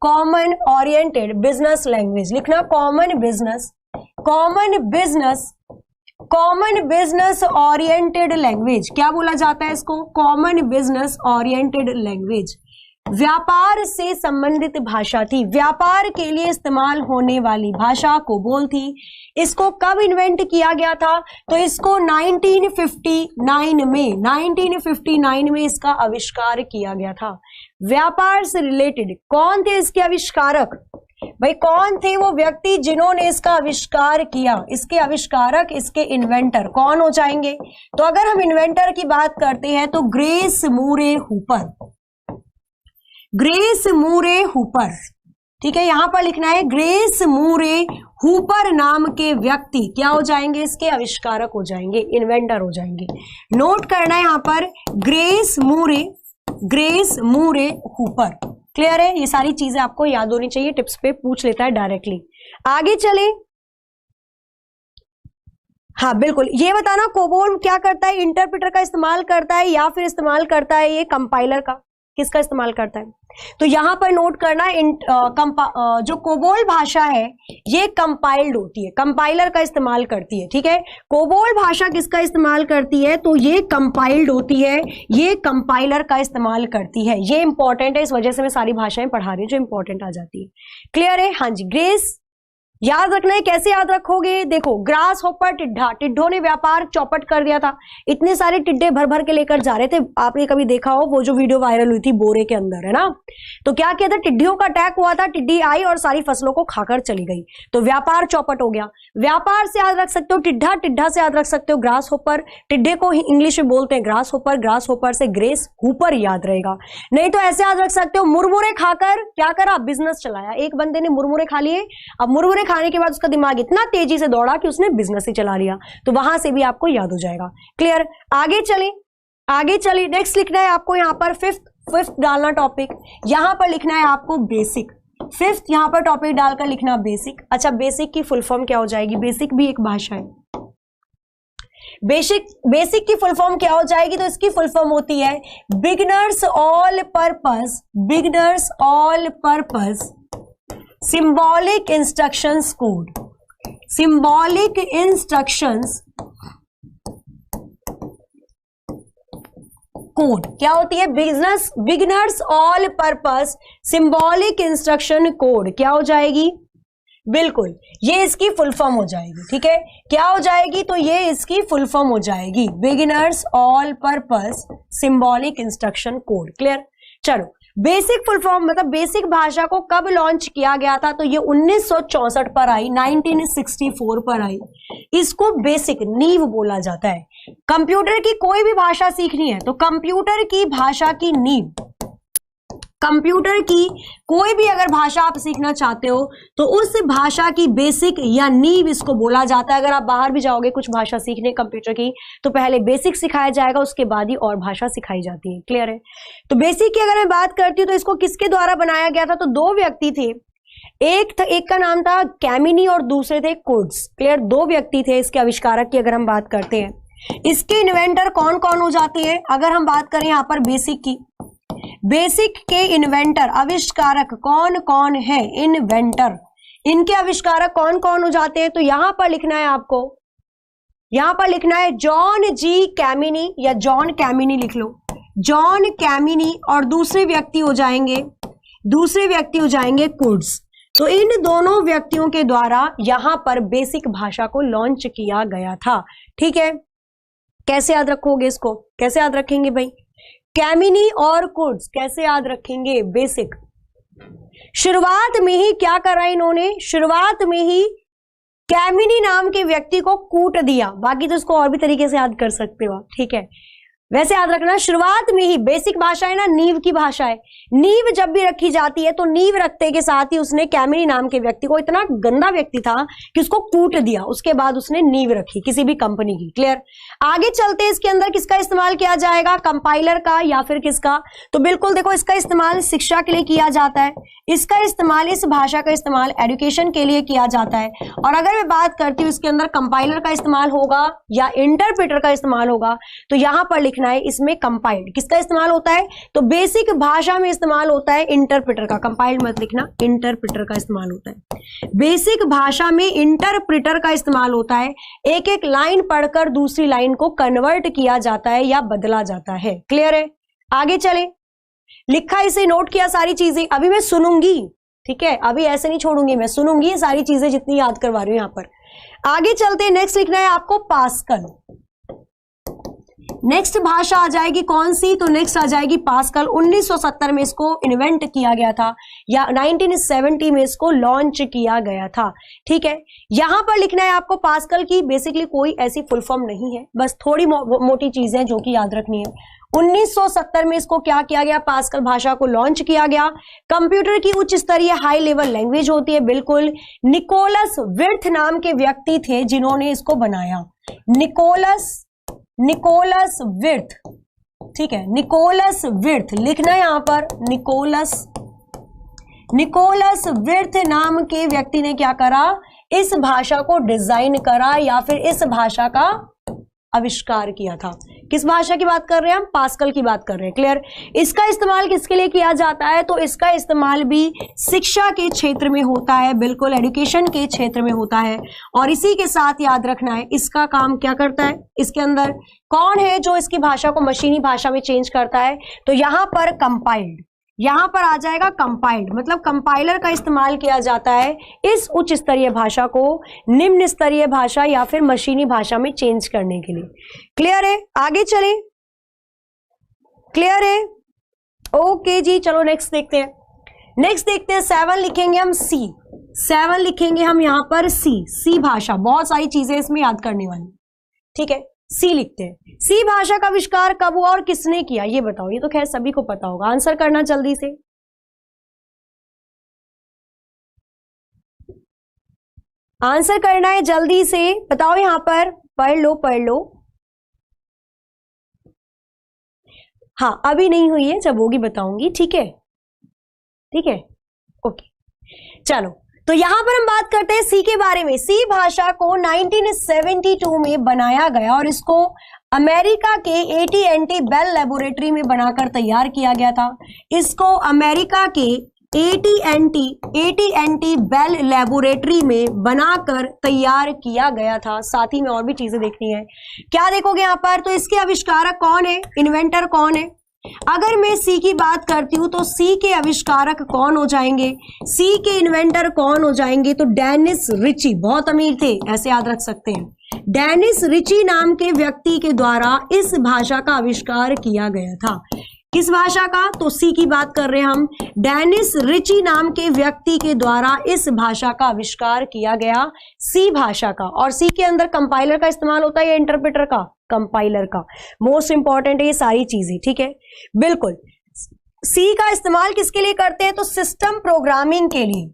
कॉमन ओरिएंटेड बिजनेस लैंग्वेज। लिखना कॉमन बिजनेस ओरिएंटेड लैंग्वेज। क्या बोला जाता है इसको? Common business oriented language. व्यापार से संबंधित भाषा थी, व्यापार के लिए इस्तेमाल होने वाली भाषा कोबोल थी। इसको कब इन्वेंट किया गया था? तो इसको 1959 में इसका आविष्कार किया गया था। व्यापार से रिलेटेड कौन थे इसके आविष्कारक? भाई कौन थे वो व्यक्ति जिन्होंने इसका आविष्कार किया? इसके आविष्कारक, इसके इन्वेंटर कौन हो जाएंगे? तो अगर हम इन्वेंटर की बात करते हैं तो ग्रेस मूरे हूपर। ग्रेस मूरे हुपर, ठीक है, यहां पर लिखना है ग्रेस मूरे हुपर नाम के व्यक्ति क्या हो जाएंगे, इसके आविष्कारक हो जाएंगे, इन्वेंटर हो जाएंगे। नोट करना है यहां पर ग्रेस मूरे हुपर। क्लियर है, ये सारी चीजें आपको याद होनी चाहिए, टिप्स पे पूछ लेता है डायरेक्टली। आगे चले, हाँ बिल्कुल, ये बताना कोबोल क्या करता है, इंटरप्रेटर का इस्तेमाल करता है या फिर इस्तेमाल करता है ये कंपाइलर का, किसका इस्तेमाल करता है? तो यहां पर नोट करना, जो कोबोल भाषा है ये कंपाइल्ड होती है, कंपाइलर का इस्तेमाल करती है, ठीक है। कोबोल भाषा किसका इस्तेमाल करती है, तो ये कंपाइल्ड होती है, ये कंपाइलर का इस्तेमाल करती है। ये इंपॉर्टेंट है, इस वजह से मैं सारी भाषाएं पढ़ा रही हूं जो इंपॉर्टेंट आ जाती है। क्लियर है, हाँ जी। ग्रेस याद रखना है, कैसे याद रखोगे, देखो ग्रास होपर टिड्ढा, टिड्ढों ने व्यापार चौपट कर दिया था, इतने सारे टिड्डे भर भर के लेकर जा रहे थे। आपने कभी देखा हो वो जो वीडियो वायरल हुई थी बोरे के अंदर, है ना, तो क्या किया था, टिड्डियों का अटैक हुआ था, टिड्डी आई और सारी फसलों को खाकर चली गई, तो व्यापार चौपट हो गया। व्यापार से याद रख सकते हो टिड्ढा, टिड्ढा से याद रख सकते हो ग्रास होपर, टिड्डे को इंग्लिश में बोलते हैं ग्रास होपर, ग्रास होपर से ग्रेस हुपर याद रहेगा। नहीं तो ऐसे याद रख सकते हो, मुरमुरे खाकर क्या करा, बिजनेस चलाया। एक बंदे ने मुरमुरे खा लिए, अब मुरमुरे खाने के बाद उसका दिमाग इतना तेजी से दौड़ा कि उसने बिजनेस ही चला लिया, तो वहां से भी आपको याद हो जाएगा। क्लियर, आगे चले, नेक्स्ट लिखना है आपको यहाँ पर फिफ्थ डालना टॉपिक, यहां पर लिखना है आपको बेसिक। फिफ्थ यहां पर टॉपिक डालकर लिखना बेसिक। अच्छा, बेसिक की फुल फॉर्म क्या हो जाएगी, बेसिक भी एक भाषा है, बेसिक की फुल फॉर्म क्या हो जाएगी, तो इसकी फुल फॉर्म होती है beginners all purpose symbolic instructions code. Symbolic instructions code क्या होती है, beginners all purpose symbolic instruction code क्या हो जाएगी, बिल्कुल ये इसकी फुल फॉर्म हो जाएगी, ठीक है। क्या हो जाएगी, तो ये इसकी फुल फॉर्म हो जाएगी beginners all purpose symbolic instruction code. Clear, चलो बेसिक फुल फॉर्म मतलब बेसिक भाषा को कब लॉन्च किया गया था, तो ये 1964 पर आई, 1964 पर आई। इसको बेसिक नींव बोला जाता है। कंप्यूटर की कोई भी भाषा सीखनी है तो कंप्यूटर की भाषा की नींव, कंप्यूटर की कोई भी अगर भाषा आप सीखना चाहते हो तो उस भाषा की बेसिक या नींव इसको बोला जाता है। अगर आप बाहर भी जाओगे कुछ भाषा सीखने कंप्यूटर की तो पहले बेसिक सिखाया जाएगा, उसके बाद ही और भाषा सिखाई जाती है। क्लियर है, तो बेसिक की अगर मैं बात करती हूँ तो इसको किसके द्वारा बनाया गया था, तो दो व्यक्ति थे, एक का नाम था कैमिनी और दूसरे थे कुर्ट्ज। क्लियर, दो व्यक्ति थे इसके आविष्कारक की अगर हम बात करते हैं। इसके इन्वेंटर कौन कौन हो जाते हैं, अगर हम बात करें यहाँ पर बेसिक की, बेसिक के इन्वेंटर आविष्कारक कौन कौन है, इन्वेंटर इनके आविष्कारक कौन कौन हो जाते हैं, तो यहां पर लिखना है आपको, यहां पर लिखना है जॉन जी कैमिनी या जॉन कैमिनी लिख लो, जॉन कैमिनी, और दूसरे व्यक्ति हो जाएंगे कुर्ट्ज। तो इन दोनों व्यक्तियों के द्वारा यहां पर बेसिक भाषा को लॉन्च किया गया था। ठीक है, कैसे याद रखोगे इसको, कैसे याद रखेंगे भाई, कैमिनी और कुर्ट्ज कैसे याद रखेंगे, बेसिक। शुरुआत में ही क्या करा इन्होंने, शुरुआत में ही कैमिनी नाम के व्यक्ति को कूट दिया, बाकी तो इसको और भी तरीके से याद कर सकते हो आप। ठीक है, वैसे याद रखना शुरुआत में ही, बेसिक भाषा है ना, नींव की भाषा है, नींव जब भी रखी जाती है तो नींव रखते के साथ ही उसने कैमिनी नाम के व्यक्ति को, इतना गंदा व्यक्ति था कि उसको कूट दिया, उसके बाद उसने नींव रखी किसी भी कंपनी की। क्लियर, आगे चलते इसके अंदर किसका इस्तेमाल किया जाएगा, कंपाइलर का या फिर किसका, तो बिल्कुल देखो इसका इस्तेमाल शिक्षा के लिए किया जाता है, इसका इस्तेमाल, इस भाषा का इस्तेमाल एजुकेशन के लिए किया जाता है। और अगर मैं बात करती हूँ इसके अंदर कंपाइलर का इस्तेमाल होगा या इंटरप्रेटर का इस्तेमाल होगा, तो यहां पर लिखना है इसमें कंपाइल्ड किसका इस्तेमाल होता है, तो बेसिक भाषा में इस्तेमाल होता है इंटरप्रेटर का, कंपाइल्ड मत लिखना, इंटरप्रेटर का इस्तेमाल होता है। बेसिक भाषा में इंटरप्रेटर का इस्तेमाल होता है, एक एक लाइन पढ़कर दूसरी लाइन को कन्वर्ट किया जाता है या बदला जाता है। क्लियर है, आगे चले, लिखा इसे, नोट किया सारी चीजें, अभी मैं सुनूंगी, ठीक है, अभी ऐसे नहीं छोड़ूंगी, मैं सुनूंगी सारी चीजें जितनी याद करवा रही हूं यहां पर। आगे चलते, नेक्स्ट लिखना है आपको पास्कल। नेक्स्ट भाषा आ जाएगी कौन सी, तो नेक्स्ट आ जाएगी पास्कल। 1970 में इसको इन्वेंट किया गया था या 1970 में इसको लॉन्च किया गया था। ठीक है, यहां पर लिखना है आपको पास्कल की बेसिकली कोई ऐसी फुल फॉर्म नहीं है, बस थोड़ी मोटी चीजें जो कि याद रखनी है। 1970 में इसको क्या किया गया, पास्कल भाषा को लॉन्च किया गया। कंप्यूटर की उच्च स्तरीय हाई लेवल लैंग्वेज होती है, बिल्कुल। निकोलस विर्थ नाम के व्यक्ति थे जिन्होंने इसको बनाया, निकोलस विर्थ। ठीक है, निकोलस विर्थ लिखना है यहां पर, निकोलस विर्थ नाम के व्यक्ति ने क्या करा, इस भाषा को डिजाइन करा या फिर इस भाषा का आविष्कार किया था। किस भाषा की बात कर रहे हैं हम, पास्कल की बात कर रहे हैं। क्लियर। इसका इस्तेमाल किसके लिए किया जाता है, तो इसका इस्तेमाल भी शिक्षा के क्षेत्र में होता है, बिल्कुल एजुकेशन के क्षेत्र में होता है। और इसी के साथ याद रखना है इसका काम क्या करता है, इसके अंदर कौन है जो इसकी भाषा को मशीनी भाषा में चेंज करता है, तो यहां पर कंपाइल्ड, यहां पर आ जाएगा कंपाइल्ड, मतलब कंपाइलर का इस्तेमाल किया जाता है इस उच्च स्तरीय भाषा को निम्न स्तरीय भाषा या फिर मशीनी भाषा में चेंज करने के लिए। क्लियर है, आगे चले, क्लियर है, ओके जी। चलो नेक्स्ट देखते हैं, नेक्स्ट देखते हैं 7 लिखेंगे हम सी, 7 लिखेंगे हम यहां पर सी भाषा, बहुत सारी चीजें इसमें याद करने वाली। ठीक है, सी लिखते हैं। सी भाषा का आविष्कार कब हुआ और किसने किया, ये बताओ। ये तो खैर सभी को पता होगा, आंसर करना जल्दी से। आंसर करना है जल्दी से, बताओ यहां पर, पढ़ लो। हाँ, अभी नहीं हुई है, जब होगी बताऊंगी। ठीक है, ओके, चलो। तो यहां पर हम बात करते हैं सी के बारे में। सी भाषा को 1972 में बनाया गया और इसको अमेरिका के AT&T बेल लेबोरेटरी में बनाकर तैयार किया गया था। इसको अमेरिका के AT&T बेल लेबोरेटरी में बनाकर तैयार किया गया था। साथ ही में और भी चीजें देखनी है, क्या देखोगे यहां पर, तो इसके आविष्कारक कौन है, इन्वेंटर कौन है। अगर मैं सी की बात करती हूं तो सी के आविष्कारक कौन हो जाएंगे, सी के इन्वेंटर कौन हो जाएंगे, तो डेनिस रिची, बहुत अमीर थे, ऐसे याद रख सकते हैं। डेनिस रिची नाम के व्यक्ति के द्वारा इस भाषा का आविष्कार किया गया था। किस भाषा का, तो सी की बात कर रहे हैं हम। डेनिस रिची नाम के व्यक्ति के द्वारा इस भाषा का आविष्कार किया गया, सी भाषा का। और सी के अंदर कंपाइलर का इस्तेमाल होता है या इंटरप्रेटर का, कंपाइलर का। मोस्ट इंपॉर्टेंट है ये सारी चीजें। ठीक है, बिल्कुल। सी का इस्तेमाल किसके लिए करते हैं, तो सिस्टम प्रोग्रामिंग के लिए,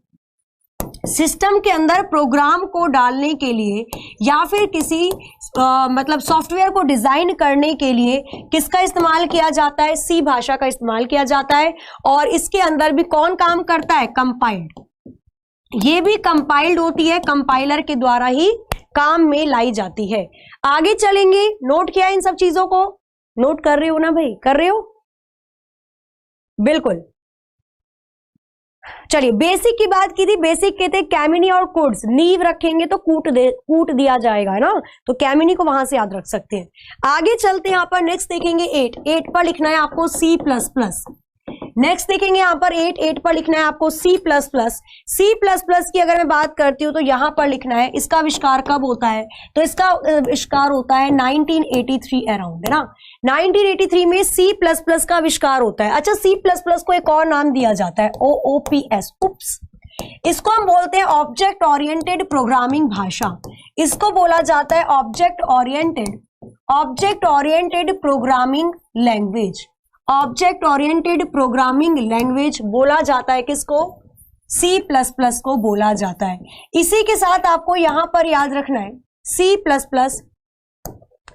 सिस्टम के अंदर प्रोग्राम को डालने के लिए या फिर किसी मतलब सॉफ्टवेयर को डिजाइन करने के लिए किसका इस्तेमाल किया जाता है, सी भाषा का इस्तेमाल किया जाता है। और इसके अंदर भी कौन काम करता है, कंपाइल्ड, ये भी कंपाइल्ड होती है, कंपाइलर के द्वारा ही काम में लाई जाती है। आगे चलेंगे, नोट किया इन सब चीजों को, नोट कर रहे हो ना भाई, कर रहे हो, बिल्कुल। चलिए, बेसिक की बात की थी, बेसिक कहते हैं कैमिनी और कोड्स, नींव रखेंगे तो कूट दिया जाएगा, है ना, तो कैमिनी को वहां से याद रख सकते हैं। आगे चलते हैं, यहाँ पर नेक्स्ट देखेंगे 8 पर लिखना है आपको C++। नेक्स्ट देखेंगे यहाँ पर 8 पर लिखना है आपको C++। की अगर मैं बात करती हूँ तो यहाँ पर लिखना है इसका आविष्कार कब होता है, तो इसका आविष्कार होता है 1983 अराउंड, है ना। 1983 में C++ का आविष्कार होता है। अच्छा, C++ को एक और नाम दिया जाता है OOPS, उप्स। इसको हम बोलते हैं ऑब्जेक्ट ओरिएंटेड प्रोग्रामिंग भाषा, इसको बोला जाता है object oriented programming language. Object oriented programming language बोला जाता है किसको, C++ को बोला जाता है। इसी के साथ आपको यहां पर याद रखना है C++,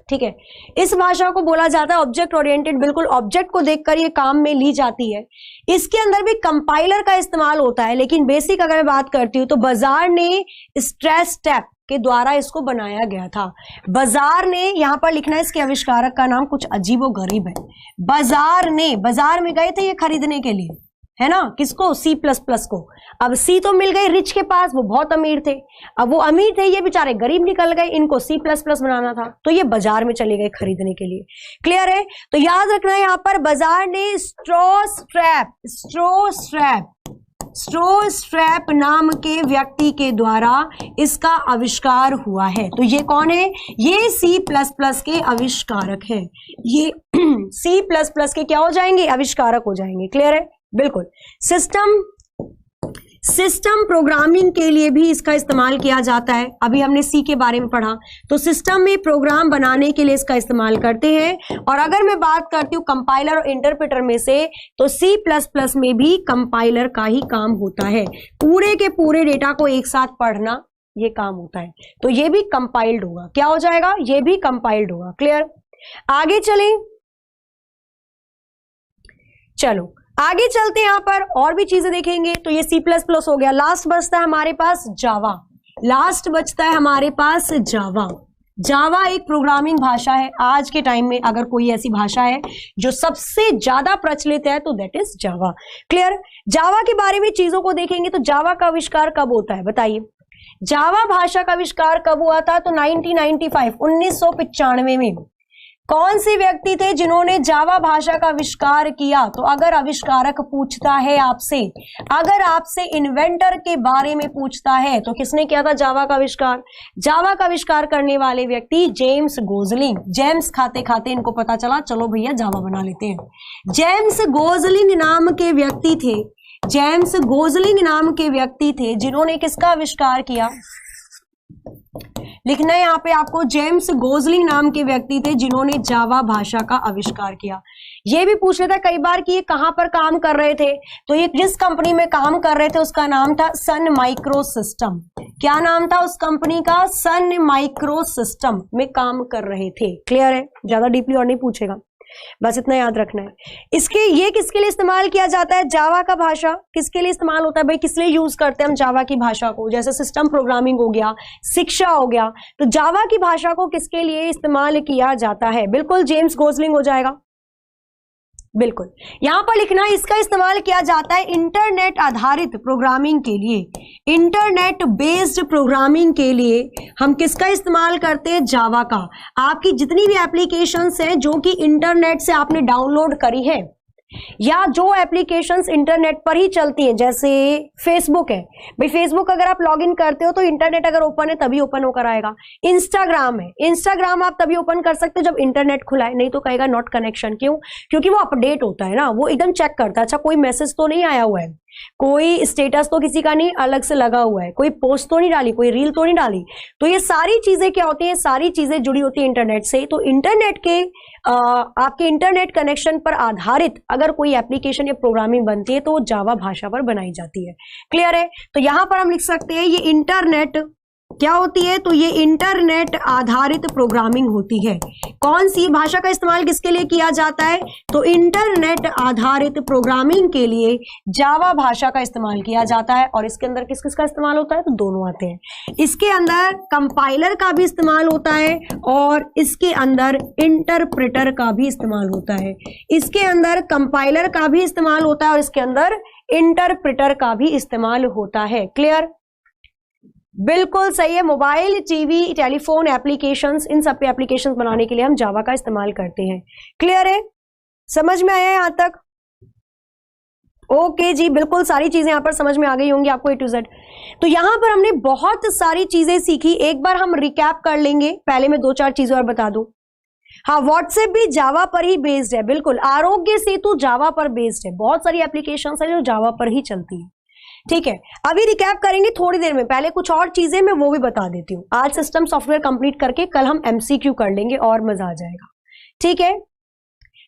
ठीक है, इस भाषा को बोला जाता है ऑब्जेक्ट ओरिएंटेड, बिल्कुल ऑब्जेक्ट को देखकर ये काम में ली जाती है। इसके अंदर भी कंपाइलर का इस्तेमाल होता है, लेकिन बेसिक अगर मैं बात करती हूं तो बाजार ने स्ट्रेस टैप के द्वारा इसको बनाया गया था। बाजार ने, यहां पर लिखना है इसके आविष्कारक का नाम कुछ अजीबोगरीब है। बाजार में गए थे ये खरीदने के लिए, है ना, किसको, C++ को। अब सी तो मिल गई रिच के पास, वो बहुत अमीर थे। अब वो अमीर थे, ये बेचारे गरीब निकल गए, इनको C++ बनाना था, तो ये बाजार में चले गए खरीदने के लिए। क्लियर है, तो याद रखना है यहां पर बाजार ने स्ट्रॉ स्ट्रैप स्ट्रैप नाम के व्यक्ति के द्वारा इसका आविष्कार हुआ है। तो ये कौन है? ये C++ के आविष्कारक हैं। ये C++ के क्या हो जाएंगे? आविष्कारक हो जाएंगे। क्लियर है? बिल्कुल। सिस्टम प्रोग्रामिंग के लिए भी इसका इस्तेमाल किया जाता है। अभी हमने सी के बारे में पढ़ा, तो सिस्टम में प्रोग्राम बनाने के लिए इसका इस्तेमाल करते हैं। और अगर मैं बात करती हूँ कंपाइलर और इंटरप्रेटर में से, तो C++ में भी कंपाइलर का ही काम होता है। पूरे के पूरे डेटा को एक साथ पढ़ना ये काम होता है, तो ये भी कंपाइल्ड होगा। क्या हो जाएगा? ये भी कंपाइल्ड होगा। क्लियर? आगे चलें, चलो आगे चलते हैं। यहां पर और भी चीजें देखेंगे। तो ये C++ हो गया। लास्ट बचता है हमारे पास जावा। लास्ट बचता है हमारे पास जावा। जावा एक प्रोग्रामिंग भाषा है। आज के टाइम में अगर कोई ऐसी भाषा है जो सबसे ज्यादा प्रचलित है तो दैट इज जावा। क्लियर? जावा के बारे में चीजों को देखेंगे तो जावा का आविष्कार कब होता है बताइए? जावा भाषा का आविष्कार कब हुआ था? तो 1995 में। कौन से व्यक्ति थे जिन्होंने जावा भाषा का आविष्कार किया? तो अगर आविष्कारक पूछता है आपसे, अगर आपसे इन्वेंटर के बारे में पूछता है, तो किसने किया था जावा का आविष्कार? जावा का आविष्कार करने वाले व्यक्ति जेम्स गोजलिंग। जेम्स खाते खाते इनको पता चला चलो भैया जावा बना लेते हैं। जेम्स गोजलिंग नाम के व्यक्ति थे। जेम्स गोजलिंग नाम के व्यक्ति थे जिन्होंने किसका आविष्कार किया? लिखना है यहां पे आपको, जेम्स गोजलिंग नाम के व्यक्ति थे जिन्होंने जावा भाषा का आविष्कार किया। ये भी पूछ लेता कई बार कि ये कहां पर काम कर रहे थे, तो ये जिस कंपनी में काम कर रहे थे उसका नाम था सन माइक्रो सिस्टम। क्या नाम था उस कंपनी का? सन माइक्रो सिस्टम में काम कर रहे थे। क्लियर है? ज्यादा डीपली और नहीं पूछेगा, बस इतना याद रखना है। ये किसके लिए इस्तेमाल किया जाता है? जावा का भाषा किसके लिए इस्तेमाल होता है भाई? किस लिए यूज करते हैं हम जावा की भाषा को? जैसे सिस्टम प्रोग्रामिंग हो गया, शिक्षा हो गया, तो जावा की भाषा को किसके लिए इस्तेमाल किया जाता है? बिल्कुल जेम्स गोजलिंग हो जाएगा। बिल्कुल यहां पर लिखना है इसका इस्तेमाल किया जाता है इंटरनेट आधारित प्रोग्रामिंग के लिए। इंटरनेट बेस्ड प्रोग्रामिंग के लिए हम किसका इस्तेमाल करते हैं? जावा का। आपकी जितनी भी एप्लीकेशंस हैं जो कि इंटरनेट से आपने डाउनलोड करी है, या जो एप्लीकेशंस इंटरनेट पर ही चलती हैं, जैसे फेसबुक है भाई, फेसबुक अगर आप लॉगिन करते हो तो इंटरनेट अगर ओपन है तभी ओपन होकर आएगा। इंस्टाग्राम है, इंस्टाग्राम आप तभी ओपन कर सकते हो जब इंटरनेट खुला है, नहीं तो कहेगा नॉट कनेक्शन। क्यों? क्योंकि वो अपडेट होता है ना, वो एकदम चेक करता है अच्छा कोई मैसेज तो नहीं आया हुआ है, कोई स्टेटस तो किसी का नहीं अलग से लगा हुआ है, कोई पोस्ट तो नहीं डाली, कोई रील तो नहीं डाली। तो ये सारी चीजें क्या होती हैं? सारी चीजें जुड़ी होती है इंटरनेट से। तो इंटरनेट के आपके इंटरनेट कनेक्शन पर आधारित अगर कोई एप्लीकेशन या प्रोग्रामिंग बनती है तो जावा भाषा पर बनाई जाती है। क्लियर है? तो यहां पर हम लिख सकते हैं ये इंटरनेट क्या होती है? तो ये इंटरनेट आधारित प्रोग्रामिंग होती है। कौन सी भाषा का इस्तेमाल किसके लिए किया जाता है? तो इंटरनेट आधारित प्रोग्रामिंग के लिए जावा भाषा का इस्तेमाल किया जाता है। और इसके अंदर किस किस का इस्तेमाल होता है? तो दोनों आते हैं। इसके अंदर कंपाइलर का भी इस्तेमाल होता है और इसके अंदर इंटरप्रेटर का भी इस्तेमाल होता है। इसके अंदर कंपाइलर का भी इस्तेमाल होता है और इसके अंदर इंटरप्रेटर का भी इस्तेमाल होता है। क्लियर? बिल्कुल सही है। मोबाइल, टीवी, टेलीफोन एप्लीकेशंस, इन सब पे एप्लीकेशंस बनाने के लिए हम जावा का इस्तेमाल करते हैं। क्लियर है? समझ में आया यहां तक? ओके जी, बिल्कुल सारी चीजें यहां पर समझ में आ गई होंगी आपको A to Z। तो यहां पर हमने बहुत सारी चीजें सीखी। एक बार हम रिकैप कर लेंगे। पहले मैं 2-4 चीजें और बता दूं। हाँ, व्हाट्सएप भी जावा पर ही बेस्ड है। बिल्कुल, आरोग्य सेतु जावा पर बेस्ड है। बहुत सारी एप्लीकेशंस है जो जावा पर ही चलती है। ठीक है, अभी रिकैप करेंगे थोड़ी देर में। पहले कुछ और चीजें मैं वो भी बता देती हूँ। आज सिस्टम सॉफ्टवेयर कंप्लीट करके कल हम MCQ कर लेंगे और मजा आ जाएगा। ठीक है,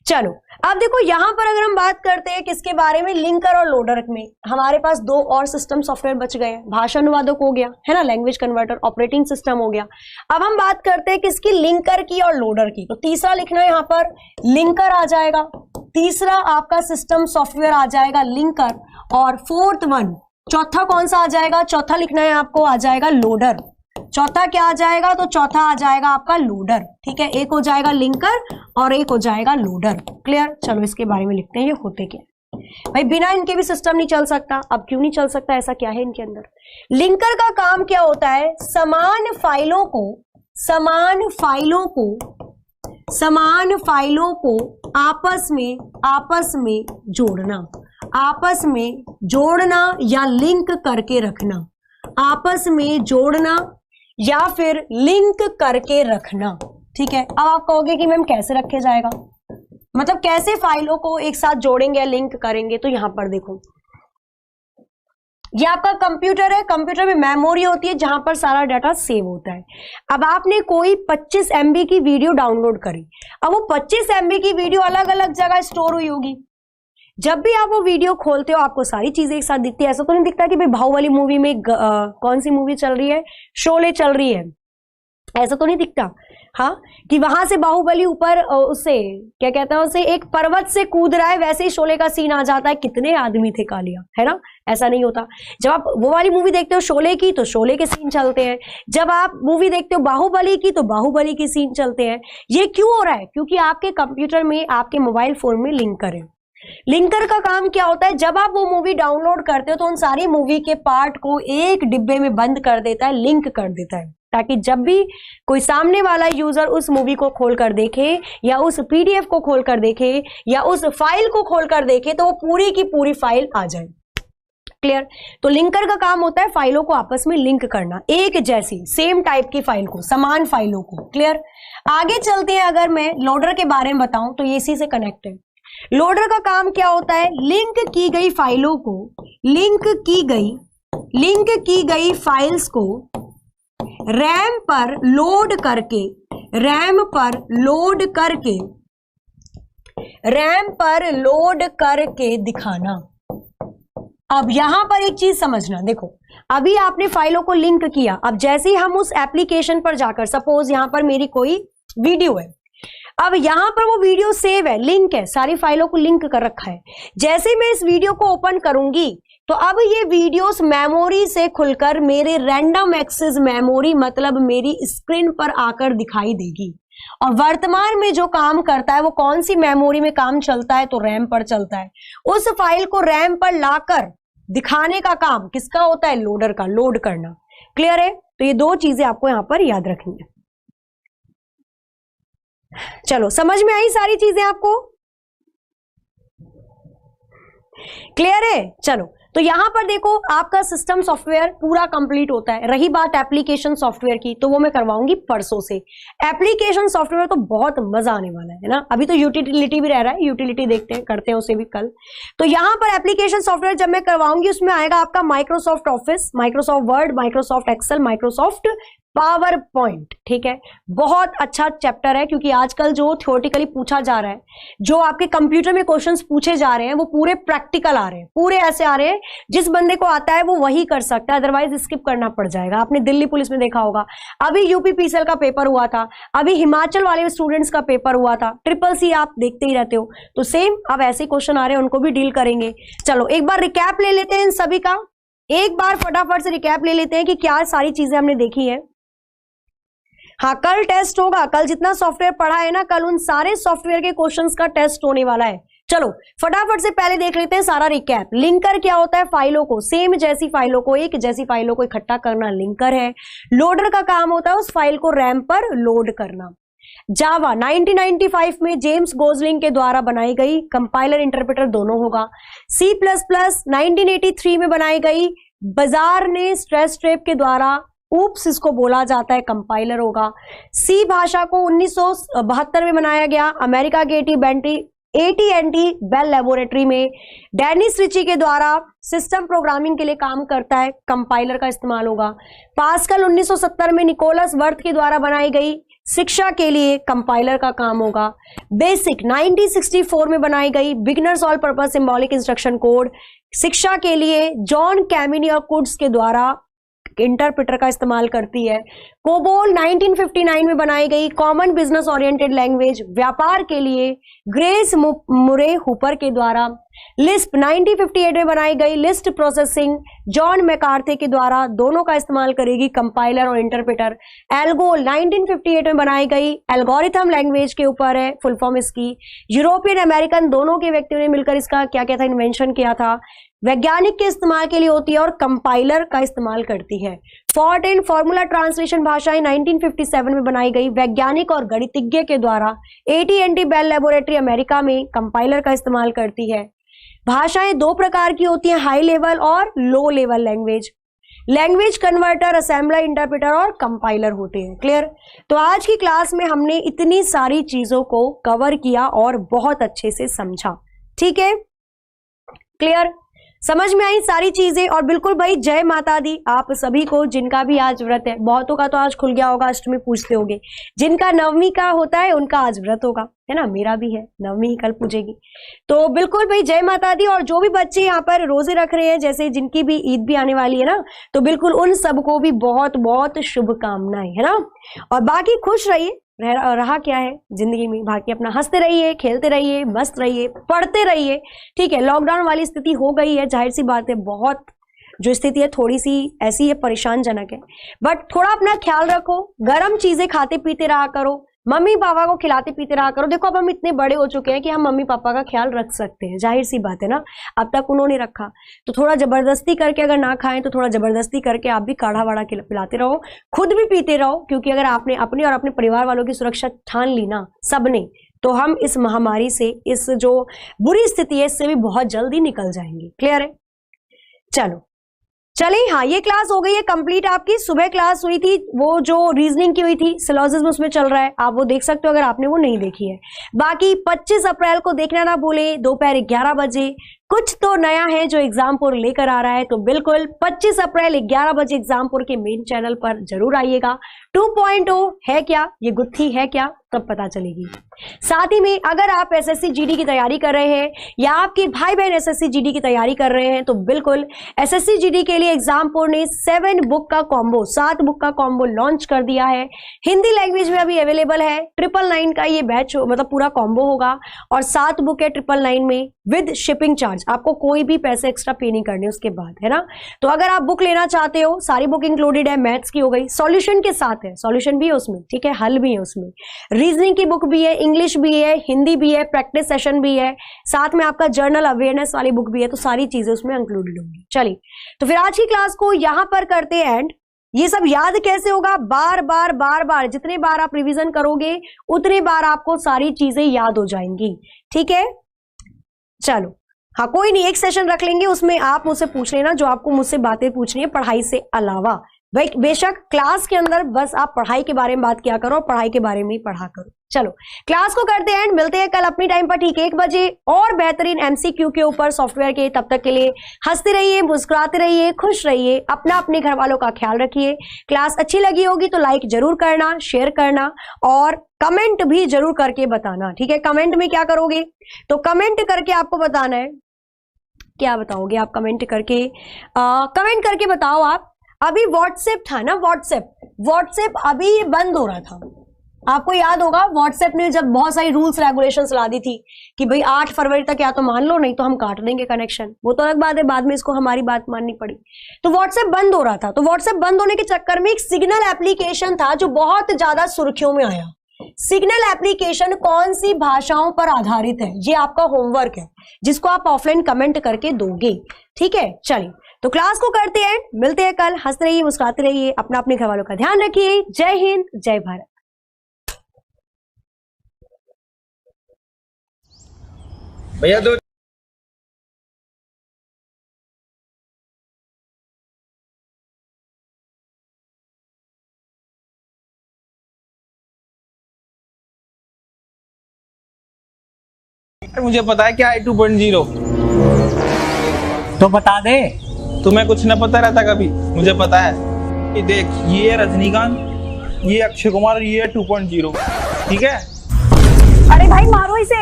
चलो अब देखो यहां पर अगर हम बात करते हैं किसके बारे में, लिंकर और लोडर में, हमारे पास 2 और सिस्टम सॉफ्टवेयर बच गए हैं। भाषा अनुवादक हो गया है ना, लैंग्वेज कन्वर्टर, ऑपरेटिंग सिस्टम हो गया। अब हम बात करते हैं किसकी? लिंकर की और लोडर की। तो तीसरा लिखना है यहां पर लिंकर आ जाएगा, तीसरा आपका सिस्टम सॉफ्टवेयर आ जाएगा लिंकर, और फोर्थ वन, चौथा कौन सा आ जाएगा? चौथा लिखना है आपको, आ जाएगा लोडर। चौथा क्या आ जाएगा? तो चौथा आ जाएगा आपका लोडर। ठीक है, एक हो जाएगा लिंकर और एक हो जाएगा लोडर। क्लियर? चलो इसके बारे में लिखते हैं ये होते क्या भाई। बिना इनके भी सिस्टम नहीं चल सकता। अब क्यों नहीं चल सकता? ऐसा क्या है इनके अंदर? लिंकर का काम क्या होता है? समान फाइलों को समान फाइलों को आपस में जोड़ना, आपस में जोड़ना या लिंक करके रखना, आपस में जोड़ना या फिर लिंक करके रखना। ठीक है, अब आप कहोगे कि मैम कैसे रखे जाएगा, मतलब कैसे फाइलों को एक साथ जोड़ेंगे या लिंक करेंगे। तो यहां पर देखो, ये आपका कंप्यूटर है, कंप्यूटर में मेमोरी होती है जहां पर सारा डाटा सेव होता है। अब आपने कोई 25 MB की वीडियो डाउनलोड करी, अब वो 25 MB की वीडियो अलग अलग जगह स्टोर हुई होगी। जब भी आप वो वीडियो खोलते हो आपको सारी चीजें एक साथ दिखती है। ऐसा तो नहीं दिखता कि भाई बाहुबली मूवी में कौन सी मूवी चल रही है, शोले चल रही है, ऐसा तो नहीं दिखता। हाँ, कि वहां से बाहुबली ऊपर उससे क्या कहते हैं, उसे एक पर्वत से कूद रहा है, वैसे ही शोले का सीन आ जाता है, कितने आदमी थे कालिया, है ना, ऐसा नहीं होता। जब आप वो वाली मूवी देखते हो शोले की तो शोले के सीन चलते हैं, जब आप मूवी देखते हो बाहुबली की तो बाहुबली के सीन चलते हैं। ये क्यों हो रहा है? क्योंकि आपके कंप्यूटर में, आपके मोबाइल फोन में लिंकर है। लिंकर का काम क्या होता है, जब आप वो मूवी डाउनलोड करते हो तो उन सारी मूवी के पार्ट को एक डिब्बे में बंद कर देता है, लिंक कर देता है, ताकि जब भी कोई सामने वाला यूजर उस मूवी को खोलकर देखे या उस PDF को खोलकर देखे या उस फाइल को खोलकर देखे तो वो पूरी की पूरी फाइल आ जाए। क्लियर? तो लिंकर का काम होता है फाइलों को आपस में लिंक करना, एक जैसी सेम टाइप की फाइल को, समान फाइलों को। क्लियर? आगे चलते हैं, अगर मैं लोडर के बारे में बताऊं तो ये इसी से कनेक्ट है। लोडर का काम क्या होता है, लिंक की गई फाइलों को, लिंक की गई फाइल्स को रैम पर लोड करके दिखाना। अब यहां पर एक चीज समझना, देखो अभी आपने फाइलों को लिंक किया, अब जैसे ही हम उस एप्लीकेशन पर जाकर, सपोज यहां पर मेरी कोई वीडियो है, अब यहां पर वो वीडियो सेव है, लिंक है, सारी फाइलों को लिंक कर रखा है। जैसे मैं इस वीडियो को ओपन करूंगी तो अब ये वीडियोस मेमोरी से खुलकर मेरे रैंडम एक्सेस मेमोरी, मतलब मेरी स्क्रीन पर आकर दिखाई देगी। और वर्तमान में जो काम करता है वो कौन सी मेमोरी में काम चलता है, तो रैम पर चलता है। उस फाइल को रैम पर लाकर दिखाने का काम किसका होता है, लोडर का, लोड करना। क्लियर है? तो ये दो चीजें आपको यहां पर याद रखनी है। चलो, समझ में आई सारी चीजें आपको? क्लियर है? चलो, तो यहां पर देखो आपका सिस्टम सॉफ्टवेयर पूरा कंप्लीट होता है। रही बात एप्लीकेशन सॉफ्टवेयर की, तो वो मैं करवाऊंगी परसों से। एप्लीकेशन सॉफ्टवेयर तो बहुत मजा आने वाला है ना। अभी तो यूटिलिटी भी रह रहा है, यूटिलिटी देखते हैं, करते हैं उसे भी कल। तो यहां पर एप्लीकेशन सॉफ्टवेयर जब मैं करवाऊंगी उसमें आएगा आपका Microsoft Office, Microsoft Word, Microsoft Excel, Microsoft PowerPoint. ठीक है, बहुत अच्छा चैप्टर है, क्योंकि आजकल जो थ्योरेटिकली पूछा जा रहा है, जो आपके कंप्यूटर में क्वेश्चंस पूछे जा रहे हैं, वो पूरे प्रैक्टिकल आ रहे हैं, पूरे ऐसे आ रहे हैं जिस बंदे को आता है वो वही कर सकता है, अदरवाइज स्किप करना पड़ जाएगा। आपने दिल्ली पुलिस में देखा होगा, अभी UPPCL का पेपर हुआ था, अभी हिमाचल वाले स्टूडेंट्स का पेपर हुआ था, CCC आप देखते ही रहते हो। तो सेम अब ऐसे क्वेश्चन आ रहे हैं, उनको भी डील करेंगे। चलो एक बार रिकैप ले लेते हैं इन सभी का, एक बार फटाफट से रिकैप ले लेते हैं कि क्या सारी चीजें हमने देखी है। हाँ, कल टेस्ट होगा, कल जितना सॉफ्टवेयर पढ़ा है ना, कल उन सारे सॉफ्टवेयर के क्वेश्चंस का टेस्ट होने वाला है। चलो फटाफट से पहले देख लेते हैं सारा रिकैप। लिंकर क्या होता है, फाइलों को, सेम जैसी फाइलों को, एक जैसी फाइलों को इकट्ठा करना लिंकर है। लोडर का काम होता है उस फाइल को रैम पर लोड करना। जावा 1995 में जेम्स गोजलिंग के द्वारा बनाई गई, कंपाइलर इंटरप्रेटर दोनों होगा। C++ 1983 में बनाई गई, बाजार ने स्ट्रेस ट्रेप के द्वारा, ऊप्स इसको बोला जाता है, कंपाइलर होगा। सी भाषा को 1972 में बनाया गया, अमेरिका के AT&T बेल लेबोरेटरी में। डेनिस रिची के द्वारा सिस्टम प्रोग्रामिंग के लिए काम करता है, कंपाइलर का इस्तेमाल होगा। पास्कल 1970 में निकोलस वर्थ के द्वारा बनाई गई, शिक्षा के लिए कंपाइलर का काम होगा। बेसिक 1964 में बनाई गई, beginners all purpose symbolic instruction code, शिक्षा के लिए जॉन कैमिनी और कुड्स के द्वारा इंटरप्रेटर का इस्तेमाल करती है। कोबोल 1959 में बनाई गई, कॉमन बिजनेस ओरिएंटेड लैंग्वेज, व्यापार के लिए ग्रेस मुरे हुपर के द्वारा। लिस्प 1958 में बनाई गई, लिस्ट प्रोसेसिंग जॉन मैकार्थी के द्वारा, दोनों का इस्तेमाल करेगी कंपाइलर और इंटरप्रेटर। एल्गोल 1958 में बनाई गई, एल्गोरिथम लैंग्वेज के ऊपर है, फुल फॉर्म इसकी। यूरोपियन अमेरिकन दोनों के व्यक्तियों ने मिलकर इसका क्या क्या था, इन्वेंशन किया था। वैज्ञानिक के इस्तेमाल के लिए होती है और कंपाइलर का इस्तेमाल करती है। फॉर्ट एंड फॉर्मूला ट्रांसलेशन भाषाएं 1957 में बनाई गई। वैज्ञानिक और गणितज्ञ के द्वारा AT&T बेल लेबोरेटरी अमेरिका में कंपाइलर का इस्तेमाल करती है। भाषाएं दो प्रकार की होती हैं, हाई लेवल और low level language. Language converter, assembler, interpreter और कंपाइलर होते हैं। क्लियर? तो आज की क्लास में हमने इतनी सारी चीजों को कवर किया और बहुत अच्छे से समझा। ठीक है, क्लियर? समझ में आई सारी चीजें। और बिल्कुल भाई जय माता दी आप सभी को, जिनका भी आज व्रत है। बहुतों का तो आज खुल गया होगा, अष्टमी पूछते होंगे। जिनका नवमी का होता है उनका आज व्रत होगा, है ना? मेरा भी है, नवमी ही कल पूजेगी। तो बिल्कुल भाई जय माता दी। और जो भी बच्चे यहाँ पर रोजे रख रहे हैं, जैसे जिनकी भी ईद भी आने वाली है ना, तो बिल्कुल उन सबको भी बहुत बहुत शुभकामनाएं, है ना? और बाकी खुश रहिए, रहा क्या है जिंदगी में, बाकी अपना हंसते रहिए, खेलते रहिए, मस्त रहिए, पढ़ते रहिए। ठीक है, लॉकडाउन वाली स्थिति हो गई है, जाहिर सी बात है, बहुत जो स्थिति है थोड़ी सी ऐसी है, परेशानजनक है, बट थोड़ा अपना ख्याल रखो। गर्म चीजें खाते पीते रहा करो, मम्मी पापा को खिलाते पीते रहा करो। देखो अब हम इतने बड़े हो चुके हैं कि हम मम्मी पापा का ख्याल रख सकते हैं, जाहिर सी बात है ना। अब तक उन्होंने रखा, तो थोड़ा जबरदस्ती करके अगर ना खाएं तो थोड़ा जबरदस्ती करके आप भी काढ़ा वाढ़ा पिलाते रहो, खुद भी पीते रहो। क्योंकि अगर आपने अपने और अपने परिवार वालों की सुरक्षा ठान ली ना सबने, तो हम इस महामारी से, इस जो बुरी स्थिति है, इससे भी बहुत जल्दी निकल जाएंगे। क्लियर है? चलो चलिए, हाँ ये क्लास हो गई है कंप्लीट आपकी। सुबह क्लास हुई थी, वो जो रीजनिंग की हुई थी, सिलोजिज्म उसमें चल रहा है, आप वो देख सकते हो अगर आपने वो नहीं देखी है। बाकी 25 अप्रैल को देखना ना भूले, दोपहर 11 बजे। कुछ तो नया है जो एग्जामपुर लेकर आ रहा है, तो बिल्कुल 25 अप्रैल 11 बजे एग्जामपुर के मेन चैनल पर जरूर आइएगा। 2.0 है क्या, ये गुत्थी है क्या, तब पता चलेगी। साथ ही में अगर आप SSC GD की तैयारी कर रहे हैं या आपके भाई बहन SSC GD की तैयारी कर रहे हैं, तो बिल्कुल SSC GD के लिए एग्जामपुर ने 7 बुक का कॉम्बो, 7 बुक का कॉम्बो लॉन्च कर दिया है। हिंदी लैंग्वेज में अभी अवेलेबल है। 999 का ये बैच मतलब पूरा कॉम्बो होगा, और 7 बुक है 999 में विद शिपिंग चार्ज। आपको कोई भी पैसे एक्स्ट्रा पे नहीं करने उसके बाद, है ना? तो अगर आप बुक लेना चाहते हो, सारी बुक इंक्लूडेड है। मैथ्स की हो गई, सॉल्यूशन के साथ है, सॉल्यूशन भी है उसमें, ठीक है, हल भी है उसमें, रीजनिंग की बुक भी है, इंग्लिश भी है, हिंदी भी है, प्रैक्टिस सेशन भी है, साथ में आपका जर्नल अवेयरनेस वाली बुक भी है। तो सारी चीजें उसमें इंक्लूडेड होंगी। चलिए, तो फिर आज की क्लास को यहां पर करते हैं एंड। ये सब याद कैसे होगा? बार बार बार बार, जितने बार आप रिवीजन करोगे उतने बार आपको सारी चीजें याद हो जाएंगी। ठीक है, चलो हाँ, कोई नहीं, एक सेशन रख लेंगे, उसमें आप मुझसे पूछ लेना जो आपको मुझसे बातें पूछनी है पढ़ाई से अलावा। भाई बेशक क्लास के अंदर बस आप पढ़ाई के बारे में बात किया करो, पढ़ाई के बारे में ही पढ़ा करो। चलो क्लास को करते हैं, मिलते हैं कल अपनी टाइम पर ठीक 1 बजे और बेहतरीन MCQ के ऊपर सॉफ्टवेयर के। तब तक के लिए हंसते रहिए, मुस्कुराते रहिए, खुश रहिए, अपना अपने घर वालों का ख्याल रखिए। क्लास अच्छी लगी होगी तो लाइक जरूर करना, शेयर करना और कमेंट भी जरूर करके बताना। ठीक है, कमेंट में क्या करोगे? तो कमेंट करके आपको बताना है, क्या बताओगे आप कमेंट करके? कमेंट करके बताओ आप। अभी व्हाट्सएप था ना, व्हाट्सएप अभी ये बंद हो रहा था, आपको याद होगा। व्हाट्सएप ने जब बहुत सारी रूल्स रेगुलेशंस ला दी थी कि भाई 8 फरवरी तक या तो मान लो, नहीं तो हम काट देंगे कनेक्शन। वो तो अलग बात है, बाद में इसको हमारी बात माननी पड़ी। तो व्हाट्सएप बंद हो रहा था, तो व्हाट्सएप बंद होने के चक्कर में एक सिग्नल एप्लीकेशन था जो बहुत ज्यादा सुर्खियों में आया। सिग्नल एप्लीकेशन कौन सी भाषाओं पर आधारित है, ये आपका होमवर्क है, जिसको आप ऑफलाइन कमेंट करके दोगे। ठीक है, चलिए तो क्लास को करते हैं, मिलते हैं कल। हंसते रहिए, मुस्कुराते रहिए, अपना अपने घर वालों का ध्यान रखिए। जय हिंद, जय भारत। भैया दो मुझे पता है क्या है 2.0। तो बता दे। तुम्हें कुछ न पता रहता कभी, मुझे पता है। ये देख, ये है रजनीकांत, ये अक्षय कुमार, ये है 2.0। ठीक है, अरे भाई मारो इसे।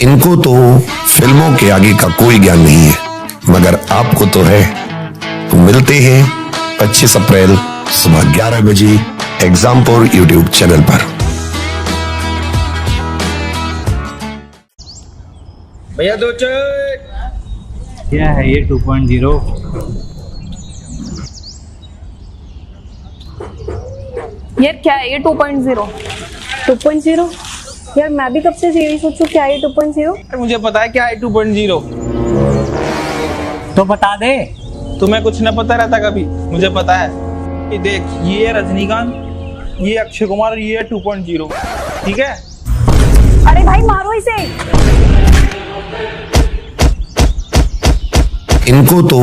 इनको तो फिल्मों के आगे का कोई ज्ञान नहीं है, मगर आपको तो है। तो मिलते हैं 25 अप्रैल सुबह 11 बजे एग्जामपुर YouTube चैनल पर। भैया दो क्या है ये 2.0? यार क्या है ये 2.0? 2.0 यार मैं भी कब से यही सोचूं क्या है 2.0। मुझे पता है क्या है 2.0। तो बता दे। तुम्हें कुछ न पता रहता कभी, मुझे पता है। कि देख, ये है रजनीकांत, ये अक्षय कुमार और ये है 2.0, ठीक है? अरे भाई मारो इसे। इनको तो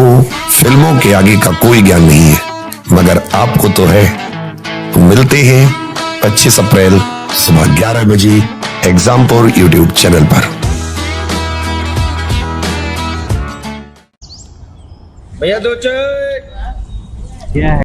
फिल्मों के आगे का कोई ज्ञान नहीं है, मगर आपको तो है। तो मिलते हैं 25 अप्रैल सुबह 11 बजे एग्जामपुर यूट्यूब चैनल पर। भैया 2 चाय। क्या है